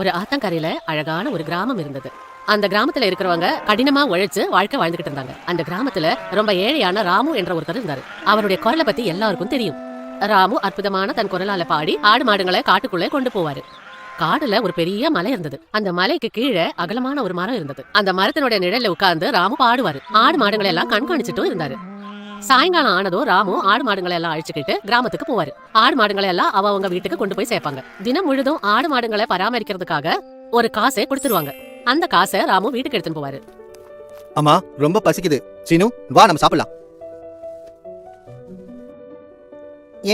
ஒரு ஆத்தங்கரையில அழகான ஒரு கிராமம் இருந்தது. அந்த கிராமத்துல இருக்கிறவங்க கடினமா உழைச்சு வாழ்க்கை வாழ்ந்துகிட்டு இருந்தாங்க. அந்த கிராமத்துல ரொம்ப ஏழையான ராமு என்ற ஒருத்தர் இருந்தாரு. அவருடைய குரலை பத்தி எல்லாருக்கும் தெரியும். ராமு அற்புதமான தன் குரலால பாடி ஆடு மாடுகளை காட்டுக்குள்ளே கொண்டு போவாரு. காடுல ஒரு பெரிய மலை இருந்தது. அந்த மலைக்கு கீழே அகலமான ஒரு மரம் இருந்தது. அந்த மரத்தினுடைய நிழல்ல உட்கார்ந்து ராமு பாடுவாரு. ஆடு மாடுகளை எல்லாம் கண்காணிச்சுட்டும் இருந்தாரு. சாயங்காலம் ஆனதும் ராமு ஆடு மாடுகளை எல்லாம் அழிச்சுக்கிட்டு கிராமத்துக்கு போவாரு. ஆடு மாடுகளை எல்லாம் அவங்க வீட்டுக்கு கொண்டு போய் சேர்ப்பாங்க. தினம் முழுதும் ஆடு மாடுகளை பராமரிக்கிறதுக்காக ஒரு காசை கொடுத்துருவாங்க. அந்த காசை ராமு வீட்டுக்கு எடுத்துட்டு போவாரு. அம்மா ரொம்ப பசிக்குது, சீனு வா நம்ம சாப்பிடலாம்.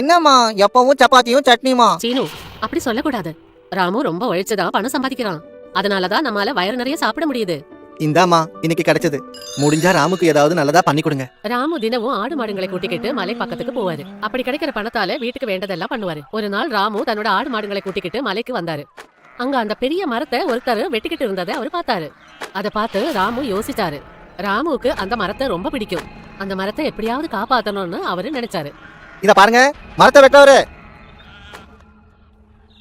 என்னம்மா எப்பவும் சப்பாத்தியும் சட்னியுமா? சீனு அப்படி சொல்லக்கூடாது. ராமு ரொம்ப உழைச்சுதான் பணம் சம்பாதிக்கிறான். அதனாலதான் நம்மால வயிறு நிறைய சாப்பிட முடியுது. இந்தாமா இன்னைக்கு கிடைச்சது. முடிஞ்சா ராமுக்கு ஏதாவது நல்லதா பண்ணி கொடுங்க. ராமு தினமும் ஆடு மாடுகளை கூட்டிக்கிட்டு மலை பக்கத்துக்கு போவாரு. அப்படி கிடைக்கிற பணத்தால வீட்டுக்கு வேண்டதெல்லாம் பண்ணுவாரு. ஒரு நாள் ராமு தன்னோட ஆடு மாடுகளை கூட்டிக்கிட்டு மலைக்கு வந்தாரு. அங்க அந்த பெரிய மரத்தை ஒருத்தர் வெட்டிக்கிட்டு இருந்ததை அவரு பார்த்தாரு. அதை பார்த்து ராமு யோசிச்சாரு. ராமுவுக்கு அந்த மரத்தை ரொம்ப பிடிக்கும். அந்த மரத்தை எப்படியாவது காப்பாத்தணும்னு அவரு நினைச்சாரு. இத பாருங்க, மரத்தை வெட்டவரு.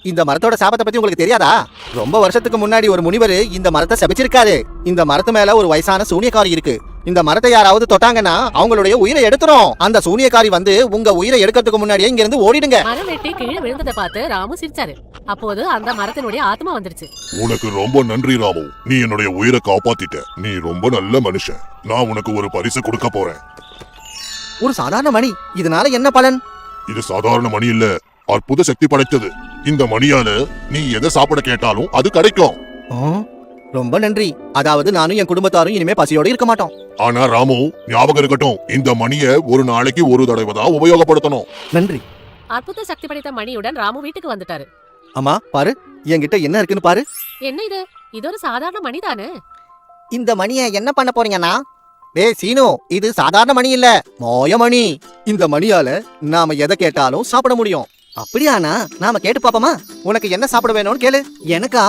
இந்த மரத்தோட சாபத்தை பத்தி உங்களுக்கு தெரியாதா? ரொம்ப வருஷத்துக்கு முன்னாடி ஒரு முனிவர் இந்த மரத்தை சபிச்சிருக்காரு. இந்த மரத்து மேல ஒரு வயசான சூனியக்காரி இருக்கு. இந்த மரத்தை யாராவது தொட்டாங்கன்னா அவங்களுடைய உயிரை எடுத்துரும். அந்த சூனியக்காரி வந்து உங்க உயிரை எடுக்கிறதுக்கு முன்னாடியே இங்க இருந்து ஓடிடுங்க. மரம் வெட்டி கீழே விழுந்ததை பார்த்து ராமு சிரிச்சாரு. அப்போது அந்த மரத்தினுடைய ஆத்மா வந்துருச்சு. உனக்கு ரொம்ப நன்றி ராமு, நீ என்னுடைய உயிரை காப்பாத்திட்ட. நீ ரொம்ப நல்ல மனுஷன். நான் உனக்கு ஒரு பரிசு கொடுக்க போறேன். ஒரு சாதாரண மணி, இதனால என்ன பலன்? இது சாதாரண மணி இல்ல, அற்புத சக்தி படைத்தது. இந்த மணியால நீ எதை சாப்பிட கேட்டாலும் அது கிடைக்கும். ரொம்ப நன்றி. அதாவது நானும் என் குடும்பத்தாரும் இனிமே பசியோட இருக்க மாட்டோம். ஆனா ராமு, ஞாபகம் இருக்கட்டும், இந்த மணியை ஒரு நாளைக்கு ஒரு தடவை தான் உபயோகப்படுத்தணும். நன்றி. அற்புத சக்தி படைத்த மணியுடன் ராமு வீட்டுக்கு வந்துட்டாரு. அம்மா பாரு, என்கிட்ட என்ன இருக்குன்னு பாரு. என்ன இது? இது ஒரு சாதாரண மணி தானே? இந்த மணியை என்ன பண்ண போறீங்கண்ணா? டேய் சீனு, இது சாதாரண மணி இல்ல, மோய மணி. இந்த மணியால நாம எதை கேட்டாலும் சாப்பிட முடியும். அப்படியானா நாம கேட்டு பாப்போமா? உனக்கு என்ன சாப்பிட வேணும்னு கேளு. எனக்கா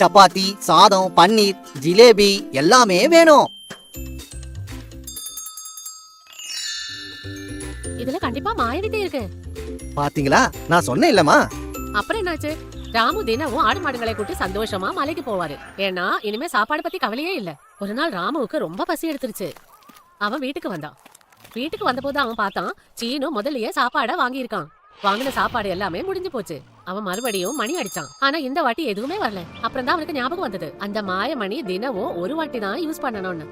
சப்பாத்தி, சாதம், பன்னீர், ஜிலேபி எல்லாமே வேணும். இதுல கண்டிப்பா மாயவித்தை இருக்கு. பாத்தீங்களா, நான் சொன்னேன் இல்லம்மா. அப்புறம் என்னாச்சு? ராமு தினமும் ஆடு மாடுகளை கூட்டி சந்தோஷமா மலைக்கு போவாரு. ஏன்னா இனிமே சாப்பாடு பத்தி கவலையே இல்ல. ஒரு நாள் ராமுவுக்கு ரொம்ப பசி எடுத்துருச்சு. அவன் வீட்டுக்கு வந்தான். வீட்டுக்கு வந்தபோது அவன் பார்த்தான், சீனு முதல்லயே சாப்பாட வாங்கியிருக்கான். வாங்கின சாப்பாடு எல்லாமே முடிஞ்சு போச்சு. அவன் மறுபடியும் மணி அடிச்சான். ஆனா இந்த வாட்டி எதுவுமே வரல. அப்புறம் தான் அவனுக்கு ஞாபகம் வந்தது, அந்த மாய மணி தினமும் ஒரு வாட்டி தான் யூஸ் பண்ணணும்னு.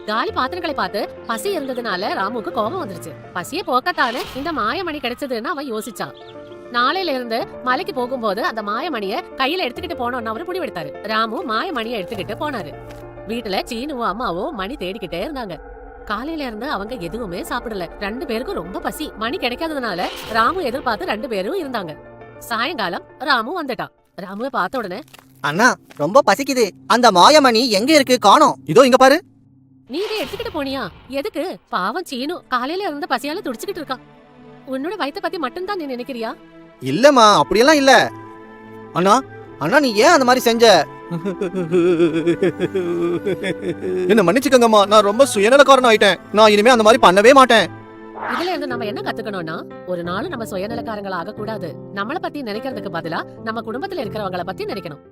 காலி பாத்திரங்களை பார்த்து பசி இருந்ததுனால ராமுக்கு கோபம் வந்துருச்சு. பசியை போக்கத்தானே இந்த மாயமணி கிடைச்சதுன்னு அவன் யோசிச்சான். நாளையில இருந்து மலைக்கு போகும்போது அந்த மாயமணிய கையில எடுத்துக்கிட்டு போனோம்னு அவரு முடிவெடுத்தாரு. ராமு மாயமணிய எடுத்துக்கிட்டு போனாரு. வீட்டுல சீனுவும் அம்மாவும் மணி தேடிக்கிட்டே இருந்தாங்க. காலையில இருந்து அவங்க எதுவுமே சாப்பிடல. 2 பேருக்கும் ரொம்ப பசி. மணி கிடைக்காததுனால ராமு எதிர்பார்த்து 2 பேரும் இருந்தாங்க. சாயங்காலம் ராமு வந்துட்டான். ராமுவை பார்த்த உடனே, அண்ணா ரொம்ப பசிக்குது, அந்த மாயமணி எங்க இருக்கு? காணோம். இதோ இங்க பாரு. நீ இதை எடுத்துக்கிட்டு போனியா? எதுக்கு? பாவம் சீனு காலையில இருந்து பசியால துடிச்சுக்கிட்டு இருக்கான். உன்னோட வயித்தை பத்தி மட்டும்தான் நீ நினைக்கிறியா? இல்லம்மா, அப்படியெல்லாம் இல்ல. அண்ணா அண்ணா, நீ ஏன் அந்த மாதிரி செஞ்ச? என்ன மன்னிச்சுக்கங்கம்மா, நான் ரொம்ப சுயநலக்காரன் ஆயிட்டேன். நான் இனிமே அந்த மாதிரி பண்ணவே மாட்டேன். இதுல இருந்து நம்ம என்ன கத்துக்கணும்னா, ஒரு நாள் நம்ம சுயநலக்காரங்களா ஆக கூடாது. நம்மளை பத்தி நினைக்கிறதுக்கு பதிலா நம்ம குடும்பத்துல இருக்கிறவங்கள பத்தி நினைக்கணும்.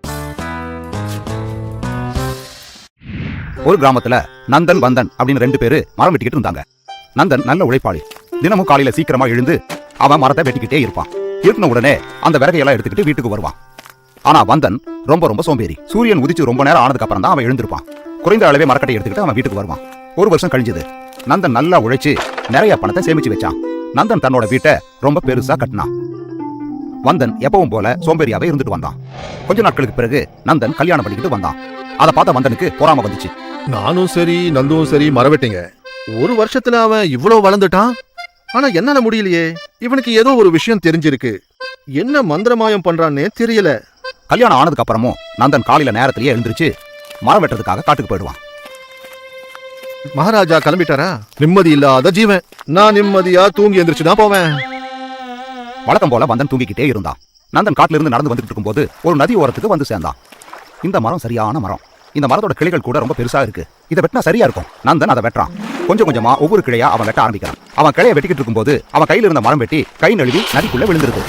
ஒரு கிராமத்துல நந்தன் வந்தன் அப்படின்னு 2 பேரு மரம் வெட்டிக்கிட்டு இருந்தாங்க. நந்தன் நல்ல உழைப்பாளி. தினமும் காலையில சீக்கிரமா எழுந்து அவன் மரத்தை வெட்டிக்கிட்டே இருப்பான். இருக்கின உடனே அந்த விறகையெல்லாம் எடுத்துக்கிட்டு வீட்டுக்கு வருவான். ஆனா வந்தன் ரொம்ப சோம்பேறி. சூரியன் உதிச்சு ரொம்ப நேரம் ஆனதுக்கு அப்புறம் தான் அவன் எழுந்திருப்பான். குறைந்த அளவே மரக்கட்டை எடுத்துக்கிட்டு அவன் வீட்டுக்கு வருவான். 1 வருஷம் கழிஞ்சது. நந்தன் நல்லா உழைச்சு நிறைய பணத்தை சேமிச்சு வச்சான். நந்தன் தன்னோட வீட்டை ரொம்ப பெருசா கட்டினான். வந்தன் எப்பவும் போல சோம்பேறியாவே இருந்துட்டு வந்தான். கொஞ்ச நாட்களுக்கு பிறகு நந்தன் கல்யாணம் பண்ணிக்கிட்டு வந்தான். அதை பார்த்த வந்தனுக்கு பொறாம வந்துச்சு. நானும் சரி நந்தும் சரி மரம் வெட்டிங்க. 1 வருஷத்துல அவன் இவ்வளவு வளர்ந்துட்டான். ஆனா என்னால முடியலையே. இவனுக்கு ஏதோ ஒரு விஷயம் தெரிஞ்சிருக்கு. என்ன மந்திரமாயம் பண்றான்னே தெரியல. கல்யாணம் ஆனதுக்கு அப்புறமும் நந்தன் காலையில நேரத்திலேயே எழுந்திருச்சு மரம் வெட்டுறதுக்காக காட்டுக்கு போயிடுவான். மகாராஜா கிளம்பிட்டாரா? நிம்மதி இல்லாத ஜீவன். நான் நிம்மதியா தூங்கி எந்திரிச்சுதான் போவேன். வழக்கம் போல வந்தன் தூங்கிக்கிட்டே இருந்தான். நந்தன் காட்டுல இருந்து நடந்து வந்துட்டு இருக்கும்போது ஒரு நதி ஓரத்துக்கு வந்து சேர்ந்தான். இந்த மரம் சரியான மரம். இந்த மரத்தோட கிளைகள் கூட ரொம்ப பெருசா இருக்கு. இதை வெட்டினா சரியா இருக்கும். நந்தன் அதை வெட்டுறான். கொஞ்சம் கொஞ்சமா ஒவ்வொரு கிளையா அவன் வெட்ட ஆரம்பிக்கிறான். அவன் கிளையை வெட்டிக்கிட்டு இருக்கும்போது அவன் கையில இருந்த மரம் வெட்டி கை நழுவி நதிக்குள்ள விழுந்திருக்கு.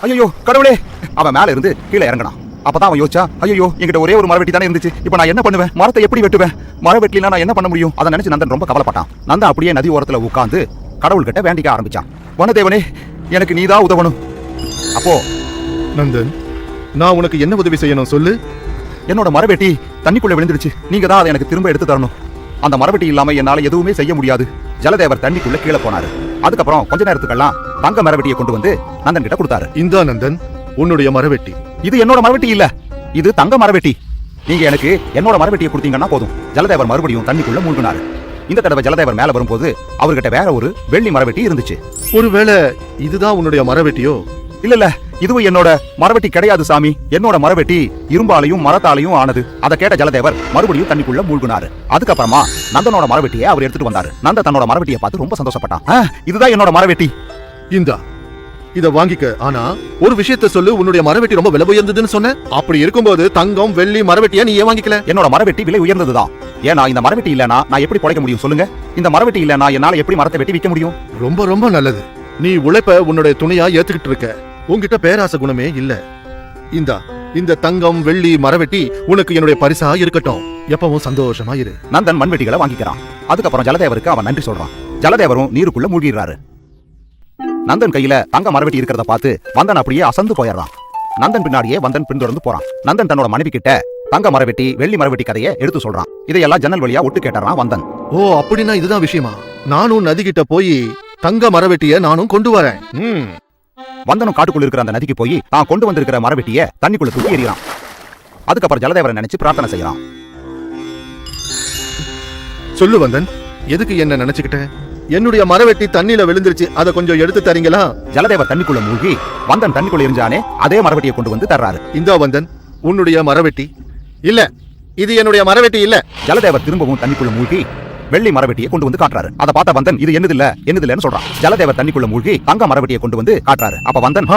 ஐயோ கடவுளே! அவன் மேல இருந்து கீழே இறங்கினான். அப்பதான் அவன் யோசிச்சா, ஐயோ என்கிட்ட ஒரே ஒரு மரவெட்டி தானே இருந்துச்சு, இப்போ நான் என்ன பண்ணுவேன், மரத்தை எப்படி வெட்டுவேன், மரவெட்டிலாம் நான் என்ன பண்ண முடியும், அதை நினைச்சு நந்தன் ரொம்ப கவலைப்பட்டான். நந்தன் அப்படியே நதி ஓரத்துல உட்கார்ந்து கடவுள்கிட்ட வேண்டிக்க ஆரம்பிச்சான். வனதேவனே, எனக்கு நீதான் உதவணும். அப்போ நந்தன், நான் உனக்கு என்ன உதவி செய்யணும் சொல்லு. என்னோட மரவெட்டி தண்ணிக்குள்ள விழுந்துருச்சு, நீங்க தான் அதை எனக்கு திரும்ப எடுத்து தரணும். அந்த மரவெட்டி இல்லாம என்னால எதுவுமே செய்ய முடியாது. ஜலதேவர் தண்ணிக்குள்ள கீழே போனாரு. அதுக்கப்புறம் கொஞ்ச நேரத்துக்கெல்லாம் தங்க மரவெட்டியை கொண்டு வந்து நந்தன் கிட்ட கொடுத்தாரு. இந்தா நந்தன், உன்னுடைய மரவெட்டி. இது என்னோட மரவெட்டி இல்ல, இது தங்க மரவெட்டி. நீங்க எனக்கு என்னோட மரவெட்டியை கொடுத்தீங்கன்னா போதும். ஜலதேவர் மறுபடியும் தண்ணிக்குள்ள மூழ்கினாரு. இந்த தடவை ஜலதேவர் மேல வரும்போது அவர்கிட்ட வேற ஒரு வெள்ளி மரவெட்டி இருந்துச்சு. ஒருவேளை இதுதான் உன்னுடைய மரவெட்டியோ? இல்ல, இதுவும் என்னோட மரவெட்டி கிடையாது சாமி. என்னோட மரவெட்டி இரும்பாலையும் மரத்தாலையும் ஆனது. அதை கேட்ட ஜலதேவர் மறுபடியும் தண்ணிக்குள்ள மூழ்கினாரு. அதுக்கப்புறமா நந்தனோட மரவெட்டியை அவர் எடுத்துட்டு வந்தாரு. நந்த தன்னோட மரவெட்டியை பார்த்து ரொம்ப சந்தோஷப்பட்டான். இதுதான் என்னோட மரவெட்டி. இந்தா, இத வாங்கிக்க. ஆனா ஒரு விஷயத்த சொல்லு, உன்னுடைய மரவெட்டி ரொம்ப விலை உயர்ந்ததுன்னு சொன்ன. அப்படி இருக்கும்போது தங்கம் வெள்ளி மரவெட்டியா நீ ஏன் வாங்கிக்கல? என்னோட மரவெட்டி விலை உயர்ந்ததுதான். ஏன்னா இந்த மரவெட்டி இல்லனா நான் எப்படி பொழைக்க முடியும் சொல்லுங்க? இந்த மரவெட்டி இல்லனா என்னால எப்படி மரத்தை வெட்டி விற்க முடியும்? ரொம்ப ரொம்ப நல்லது. நீ உழைப்ப உன்னுடைய துணையா ஏத்துக்கிட்டு இருக்க. உன்கிட்ட பேராசை குணமே இல்ல. இந்தா, இந்த தங்கம் வெள்ளி மரவெட்டி உனக்கு என்னுடைய பரிசா இருக்கட்டும். எப்பவும் சந்தோஷமா இரு. நந்தன் மண்வெட்டிகளை வாங்கிக்கிறான். அதுக்கப்புறம் ஜலதேவருக்கு அவன் நன்றி சொல்றான். ஜலதேவரும் நீருக்குள்ள மூழ்கிறாரு. நந்தன் கையில தங்க மரவெட்டி இருக்கிறத பார்த்து வந்தன் அப்படியே அசந்து போயிடுறான். நந்தன் பின்னாடியே வந்தன் பின்தொடர்ந்து போறான். நந்தன் தன்னோட மனைவி கிட்ட தங்க மரவெட்டி வெள்ளி மரவெட்டி கதையை எடுத்து சொல்றான். இதையெல்லாம் ஜன்னல் வழியா ஒட்டு கேட்டான் வந்தன். ஓ, அப்படின்னா இதுதான் விஷயமா? நானும் நதி கிட்ட போய் தங்க மரவெட்டிய நானும் கொண்டு வரேன். வந்தனும் காட்டுக்குள்ள இருக்கிற அந்த நதிக்கு போய் தான் கொண்டு வந்திருக்கிற மரவெட்டிய தண்ணிக்குள்ள தூக்கி எறிகிறான். அதுக்கப்புறம் ஜலதேவரை நினைச்சு பிரார்த்தனை செய்யறான். சொல்லு வந்தன், எதுக்கு என்ன நினைச்சுக்கிட்ட? என்னுடைய மரவெட்டி தண்ணியில விழுந்துருச்சு, அதை கொஞ்சம் எடுத்து தரீங்களா? ஜலதேவர் தண்ணிக்குள்ள மூழ்கி வந்தன் தண்ணிக்குள்ள எரிஞ்சானே அதே மரவெட்டியை கொண்டு வந்து தர்றாரு. இந்தா வந்தன், உன்னுடைய மரவெட்டி. இல்ல, இது என்னுடைய மரவெட்டி இல்ல. ஜலதேவர் திரும்பவும் தண்ணிக்குள்ள மூழ்கி வெள்ளி மரவெட்டியை கொண்டு வந்து காட்டுறாரு. அதை பார்த்த வந்தன் இது என்னதில்லன்னு சொல்றான். ஜலதேவர் தண்ணிக்குள்ள மூழ்கி தங்க மரவெட்டியை கொண்டு வந்து காட்டுறாரு. அப்ப வந்தன்,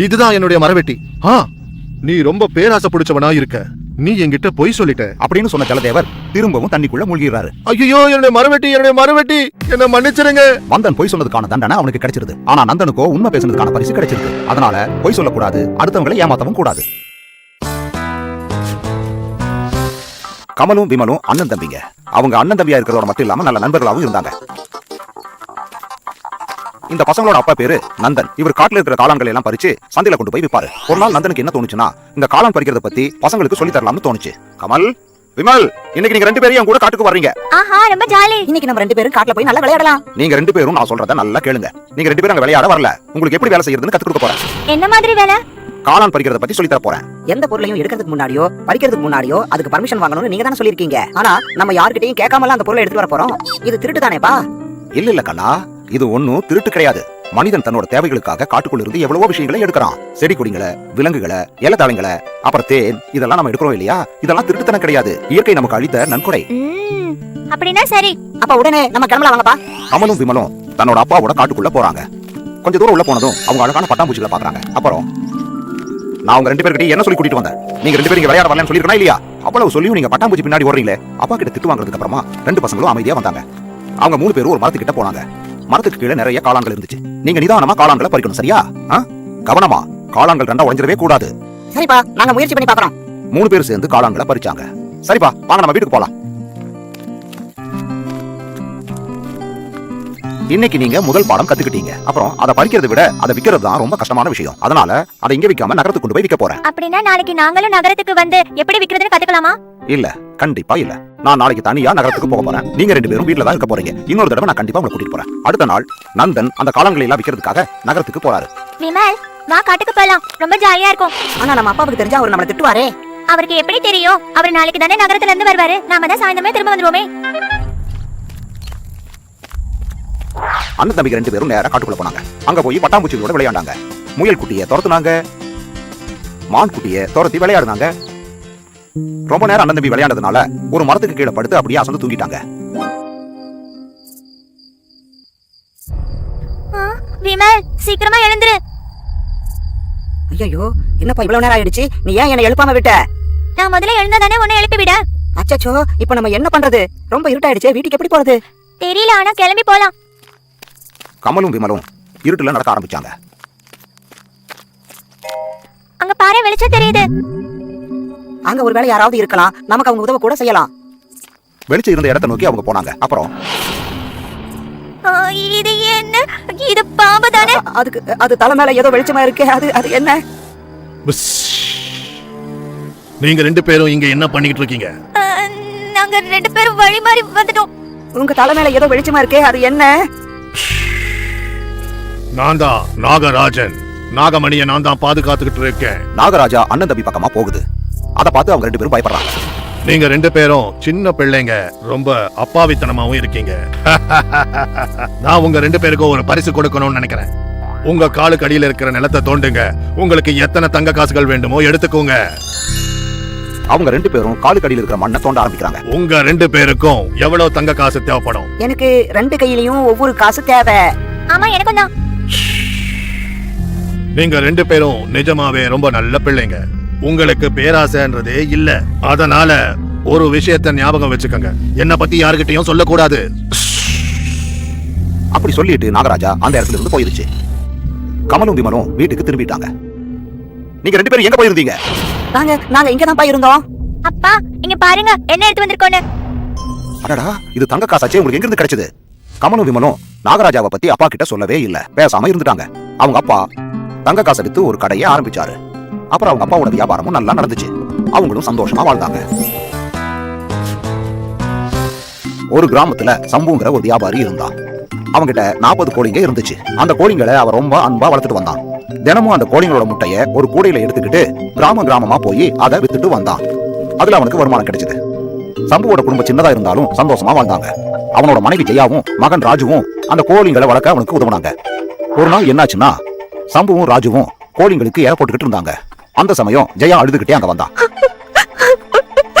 இதுதான் என்னுடைய மரவெட்டி. நீ ரொம்ப பேராசை பிடிச்சவனா இருக்க. நீ என்கிட்ட பொய் சொல்லிட்ட அப்படின்னு சொன்ன ஜலதேவர் திரும்பவும் தண்ணிக்குள்ள மூழ்கிறாரு. ஐயோ, என்னுடைய மரவெட்டி, என்ன மன்னிச்சிருங்க. வந்தன் பொய் சொன்னதுக்கான தண்டனை அவனுக்கு கிடைச்சிருது. ஆனா நந்தனுக்கோ உண்மை பேசுனதுக்கான பரிசு கிடைச்சிருக்கு. அதனால பொய் சொல்லக்கூடாது, அடுத்தவங்களை ஏமாத்தவும் கூடாது. கமலும் விமலும் அண்ணன் தம்பிங்க. அவங்க அண்ணன் தம்பியா இருக்கிறதோட மட்டும் இல்லாம நல்ல நண்பர்களாகவும் இருந்தாங்க. இந்த பசங்களோட அப்பா பேரு நந்தன். இவர் காட்டுல இருக்கிற காளான்களை எல்லாம் பறிச்சு சந்தையில கொண்டு போய் விற்பாரு. ஒரு நாள் நந்தனுக்கு என்ன தோணுச்சுன்னா, இந்த காளான் பறிக்கிறத பத்தி பசங்களுக்கு சொல்லி தரலாம்னு தோணுச்சு. கமல், விமல், இன்னைக்கு நீங்க 2 பேரும் என் கூட காட்டுக்கு வர்றீங்க. ஆஹா, ரொம்ப ஜாலி. இன்னைக்கு நம்ம 2 பேரும் காட்டுல போய் நல்லா விளையாடலாம். நீங்க 2 பேரும் நான் சொல்றத நல்லா கேளுங்க. நீங்க 2 பேரும் அங்க விளையாட வரல. உங்களுக்கு எப்படி வேலை செய்யறதுன்னு கத்து கொடுக்க போறேன். என்ன மாதிரி வேலை? காளான் பறிக்கிறத பத்தி சொல்லி தர போறேன். எந்த பொருளையும் எடுக்கிறதுக்கு முன்னாடியோ பறிக்கிறதுக்கு முன்னாடியோ அதுக்கு பர்மிஷன் வாங்கணும்னு நீங்க தானே சொல்லிருக்கீங்க. ஆனா நம்ம யார்கிட்டயும் கேட்காமலாம் அந்த பொருளை எடுத்து வர போறோம். இது திருட்டு தானேப்பா? இல்ல கண்ணா, இது ஒண்ணும் திருட்டு கிடையாது. மனிதன் தன்னோட தேவைகளுக்காக காட்டுக்குள்ள இருந்து எவ்வளவோ விஷயங்களை எடுக்கிறான். செடி கொடிங்களை, விலங்குகளை, இலத்தாளங்களை, அப்புறம் தேன், இதெல்லாம் நம்ம எடுக்கிறோம் இல்லையா? இதெல்லாம் திருட்டுத்தனம் கிடையாது. இயற்கை நமக்கு அளித்த நன்கொடை. அப்படின்னா சரி. அப்ப உடனே நம்ம கிளம்பலாம் வாங்கப்பா. கமலும் விமலும் தன்னோட அப்பாவோட காட்டுக்குள்ள போறாங்க. கொஞ்ச தூரம் உள்ள போனதும் அவங்க அழகான பட்டாம்பூச்சிகளை பாக்குறாங்க. அப்புறம் நான் உங்க 2 பேர்கிட்ட என்ன சொல்லி கூட்டிட்டு வந்தேன்? நீங்க 2 பேரும் விளையாட வரலன்னு சொல்லிருக்கா இல்லையா? அவ்வளவு சொல்லியும் நீங்க பட்டாம்பூச்சி பின்னாடி ஓடுறீங்களே. அப்பா கிட்ட திட்டு வாங்குறதுக்கு அப்புறமா 2 பசங்களும் அமைதியா வந்தாங்க. அவங்க 3 பேரும் ஒரு மரத்துக்கிட்ட போனாங்க. மரத்துக்கு கீழே நிறைய காளான்கள் இருந்துச்சு. நீங்க நிதானமா காளான்களை பறிக்கணும், சரியா? கவனமா, காளான்கள் ரெண்டா உடைஞ்சிடவே கூடாது. சரிப்பா, நாங்க முயற்சி பண்ணி பாக்குறோம். 3 பேர் சேர்ந்து காளான்களை பறிச்சாங்க. சரிப்பா, வாங்க நம்ம வீட்டுக்கு போலாம். இன்னைக்கு நீங்க முதல் பாடம் கத்துக்கிட்டீங்க. அப்புறம் அதை பறிக்கிறதை விட அதை விக்கிறது தான் ரொம்ப கஷ்டமான விஷயம். அதனால அதை இங்க விக்காம நகரத்துக்கு கொண்டு போய் விற்க போறேன். அப்படின்னா நாளைக்கு நாங்களும் நகரத்துக்கு வந்து எப்படி விக்கிறதுன்னு கத்துக்கலாமா? இல்ல, கண்டிப்பா இல்ல. நான் நாளைக்கு தனியா நகரத்துக்கு போக போறேன். நீங்க 2 பேரும் வீட்ல தான் இருக்க போறீங்க. இன்னொரு தடவை நான் கண்டிப்பா உங்களை கூட்டிட்டு போறேன். அடுத்த நாள் நந்தன் அந்த காளான்களை எல்லாம் விக்கிறதுக்காக நகரத்துக்கு போறாரு. விமல், வா காட்டுக்கு போலாம். ரொம்ப ஜாலியா இருக்கும். ஆனா நம்ம அப்பாவுக்கு தெரிஞ்சா அவர் நம்மள திட்டுவாரே. அவருக்கு எப்படி தெரியும்? அவர் நாளைக்கு தானே நகரத்துல இருந்து வருவாரு. நாம தான் சாயந்தரமே திரும்ப வந்துருவோமே. அண்ணன் தம்பிக்கு 2 பேரும் நேரா காட்டுக்குள்ள போனாங்க. அங்க போய் பட்டாம்பூச்சிகளோட விளையாண்டாங்க. முயல் குட்டியை துரத்துனாங்க, மான் குட்டியை துரத்தி விளையாடுனாங்க. ரொம்ப நேரம் அண்ணன் தம்பி விளையாண்டதுனால ஒரு மரத்துக்கு கீழே படுத்து அப்படியே அசந்து தூங்கிட்டாங்க. விமல், சீக்கிரமா எழுந்துரு. ஐயோ, என்னப்பா இவ்வளவு நேரம் ஆயிடுச்சு? நீ ஏன் என்ன எழுப்பாம விட்ட? நான் முதல்ல எழுந்தா தானே உன்னை எழுப்பி விட. அச்சச்சோ, இப்ப நம்ம என்ன பண்றது? ரொம்ப இருட்டாயிடுச்சு, வீட்டுக்கு எப்படி போறது? தெரியல, ஆனா கிளம்பி போலாம். கமலும் விமலும் இருட்டுல நடக்க ஆரம்பிச்சாங்க. அங்க பாரு வெளிச்சம் தெரியுது. அங்க ஒருவேளை யாராவது இருக்கலாம், நமக்கு அவங்க உதவ கூட செய்யலாம். வெளிச்சம் இருந்த இடத்தை நோக்கி அவங்க போனாங்க. அப்புறம் இது என்ன? இது பாம்பு தானே? அது தலை மேல ஏதோ வெளிச்சமா இருக்கு. அது என்ன? புஸ். நீங்க 2 பேரும் இங்க என்ன பண்ணிட்டு இருக்கீங்க? நாங்க 2 பேரும் வழி மாறி வந்துட்டோம். உங்க தலை மேல ஏதோ வெளிச்சமா இருக்கே, அது என்ன? நான் தான் நாகராஜன். நாகமணியை நான் தான் பாதுகாத்துக்கிட்டு இருக்கேன். நாகராஜா அண்ணன் தம்பி பக்கமா போகுது. அதை பார்த்து அவங்க 2 பேரும் பயப்படுறாங்க. நீங்க 2 பேரும் சின்ன பிள்ளைங்க, ரொம்ப அப்பாவித்தனமாவும் இருக்கீங்க. நான் உங்க 2 பேருக்கும் ஒரு பரிசு கொடுக்கணும்னு நினைக்கிறேன். உங்க காலுக்கு அடியில இருக்கிற நிலத்தை தோண்டுங்க. உங்களுக்கு எத்தனை தங்க காசுகள் வேண்டுமோ எடுத்துக்கோங்க. அவங்க 2 பேரும் காலுக்கு அடியில் இருக்கிற மண்ணை தோண்ட ஆரம்பிக்கிறாங்க. உங்க 2 பேருக்கும் எவ்வளவு தங்க காசு தேவைப்படும்? எனக்கு 2 கையிலயும் ஒவ்வொரு காசு தேவை. ஆமா எனக்கும் தான். நீங்க 2 பேரும் நிஜமாவே ரொம்ப நல்ல பிள்ளைங்க. உங்களுக்கு பேராசைன்றதே இல்ல. அதனால ஒரு விஷயத்தை ஞாபகம் வச்சுக்கோங்க, என்ன பத்தி யாருக்கிட்டையும் சொல்லக்கூடாது. அப்படி சொல்லிட்டு நாகராஜா அந்த இடத்துல இருந்து போயிருச்சு. கமலும் விமலும் வீட்டுக்கு திரும்பிட்டாங்க. நீங்க 2 பேரும் எங்க போயிருந்தீங்க? நாங்க இங்கதான் போயிருந்தோம். அப்பா இங்க பாருங்க என்ன எடுத்து வந்திருக்கோன்னு. அடடா, இது தங்க காசாச்சே, உங்களுக்கு எங்க இருந்து கிடைச்சது? கமலும் விமலும் நாகராஜாவை பத்தி அப்பா கிட்ட சொல்லவே இல்ல, பேசாம இருந்துட்டாங்க. அவங்க அப்பா தங்க காசை வித்து ஒரு கடையை ஆரம்பிச்சாரு. அப்புறம் அவங்க அப்பாவோட வியாபாரமும் நல்லா நடந்துச்சு. அவங்களும் சந்தோஷமா வாழ்ந்தாங்க. ஒரு கிராமத்துல சம்புங்கிற ஒரு வியாபாரி இருந்தான். அவங்கிட்ட 40 கோழிங்க இருந்துச்சு. அந்த கோழிங்களை அவ ரொம்ப அன்பா வளர்த்துட்டு வந்தான். தினமும் அந்த கோழிங்களோட முட்டைய ஒரு கூடையில எடுத்துக்கிட்டு கிராமமா போய் அதை வித்துட்டு வந்தான். அதுல அவனுக்கு வருமானம் கிடைச்சது. சம்புவோட குடும்பம் சின்னதா இருந்தாலும் சந்தோஷமா வாழ்ந்தாங்க. அவனோட மனைவி ஜெயாவும் மகன் ராஜுவும் அந்த கோழிங்களை வளர்க்க அவனுக்கு உதவுனாங்க. ஒரு நாள் என்னாச்சுன்னா, சம்புவும் ராஜுவும் கோழிங்களுக்கு ஏற போட்டுக்கிட்டு இருந்தாங்க. அந்த சமயம் ஜெயா அழுதுகிட்டே அங்க வந்தான்.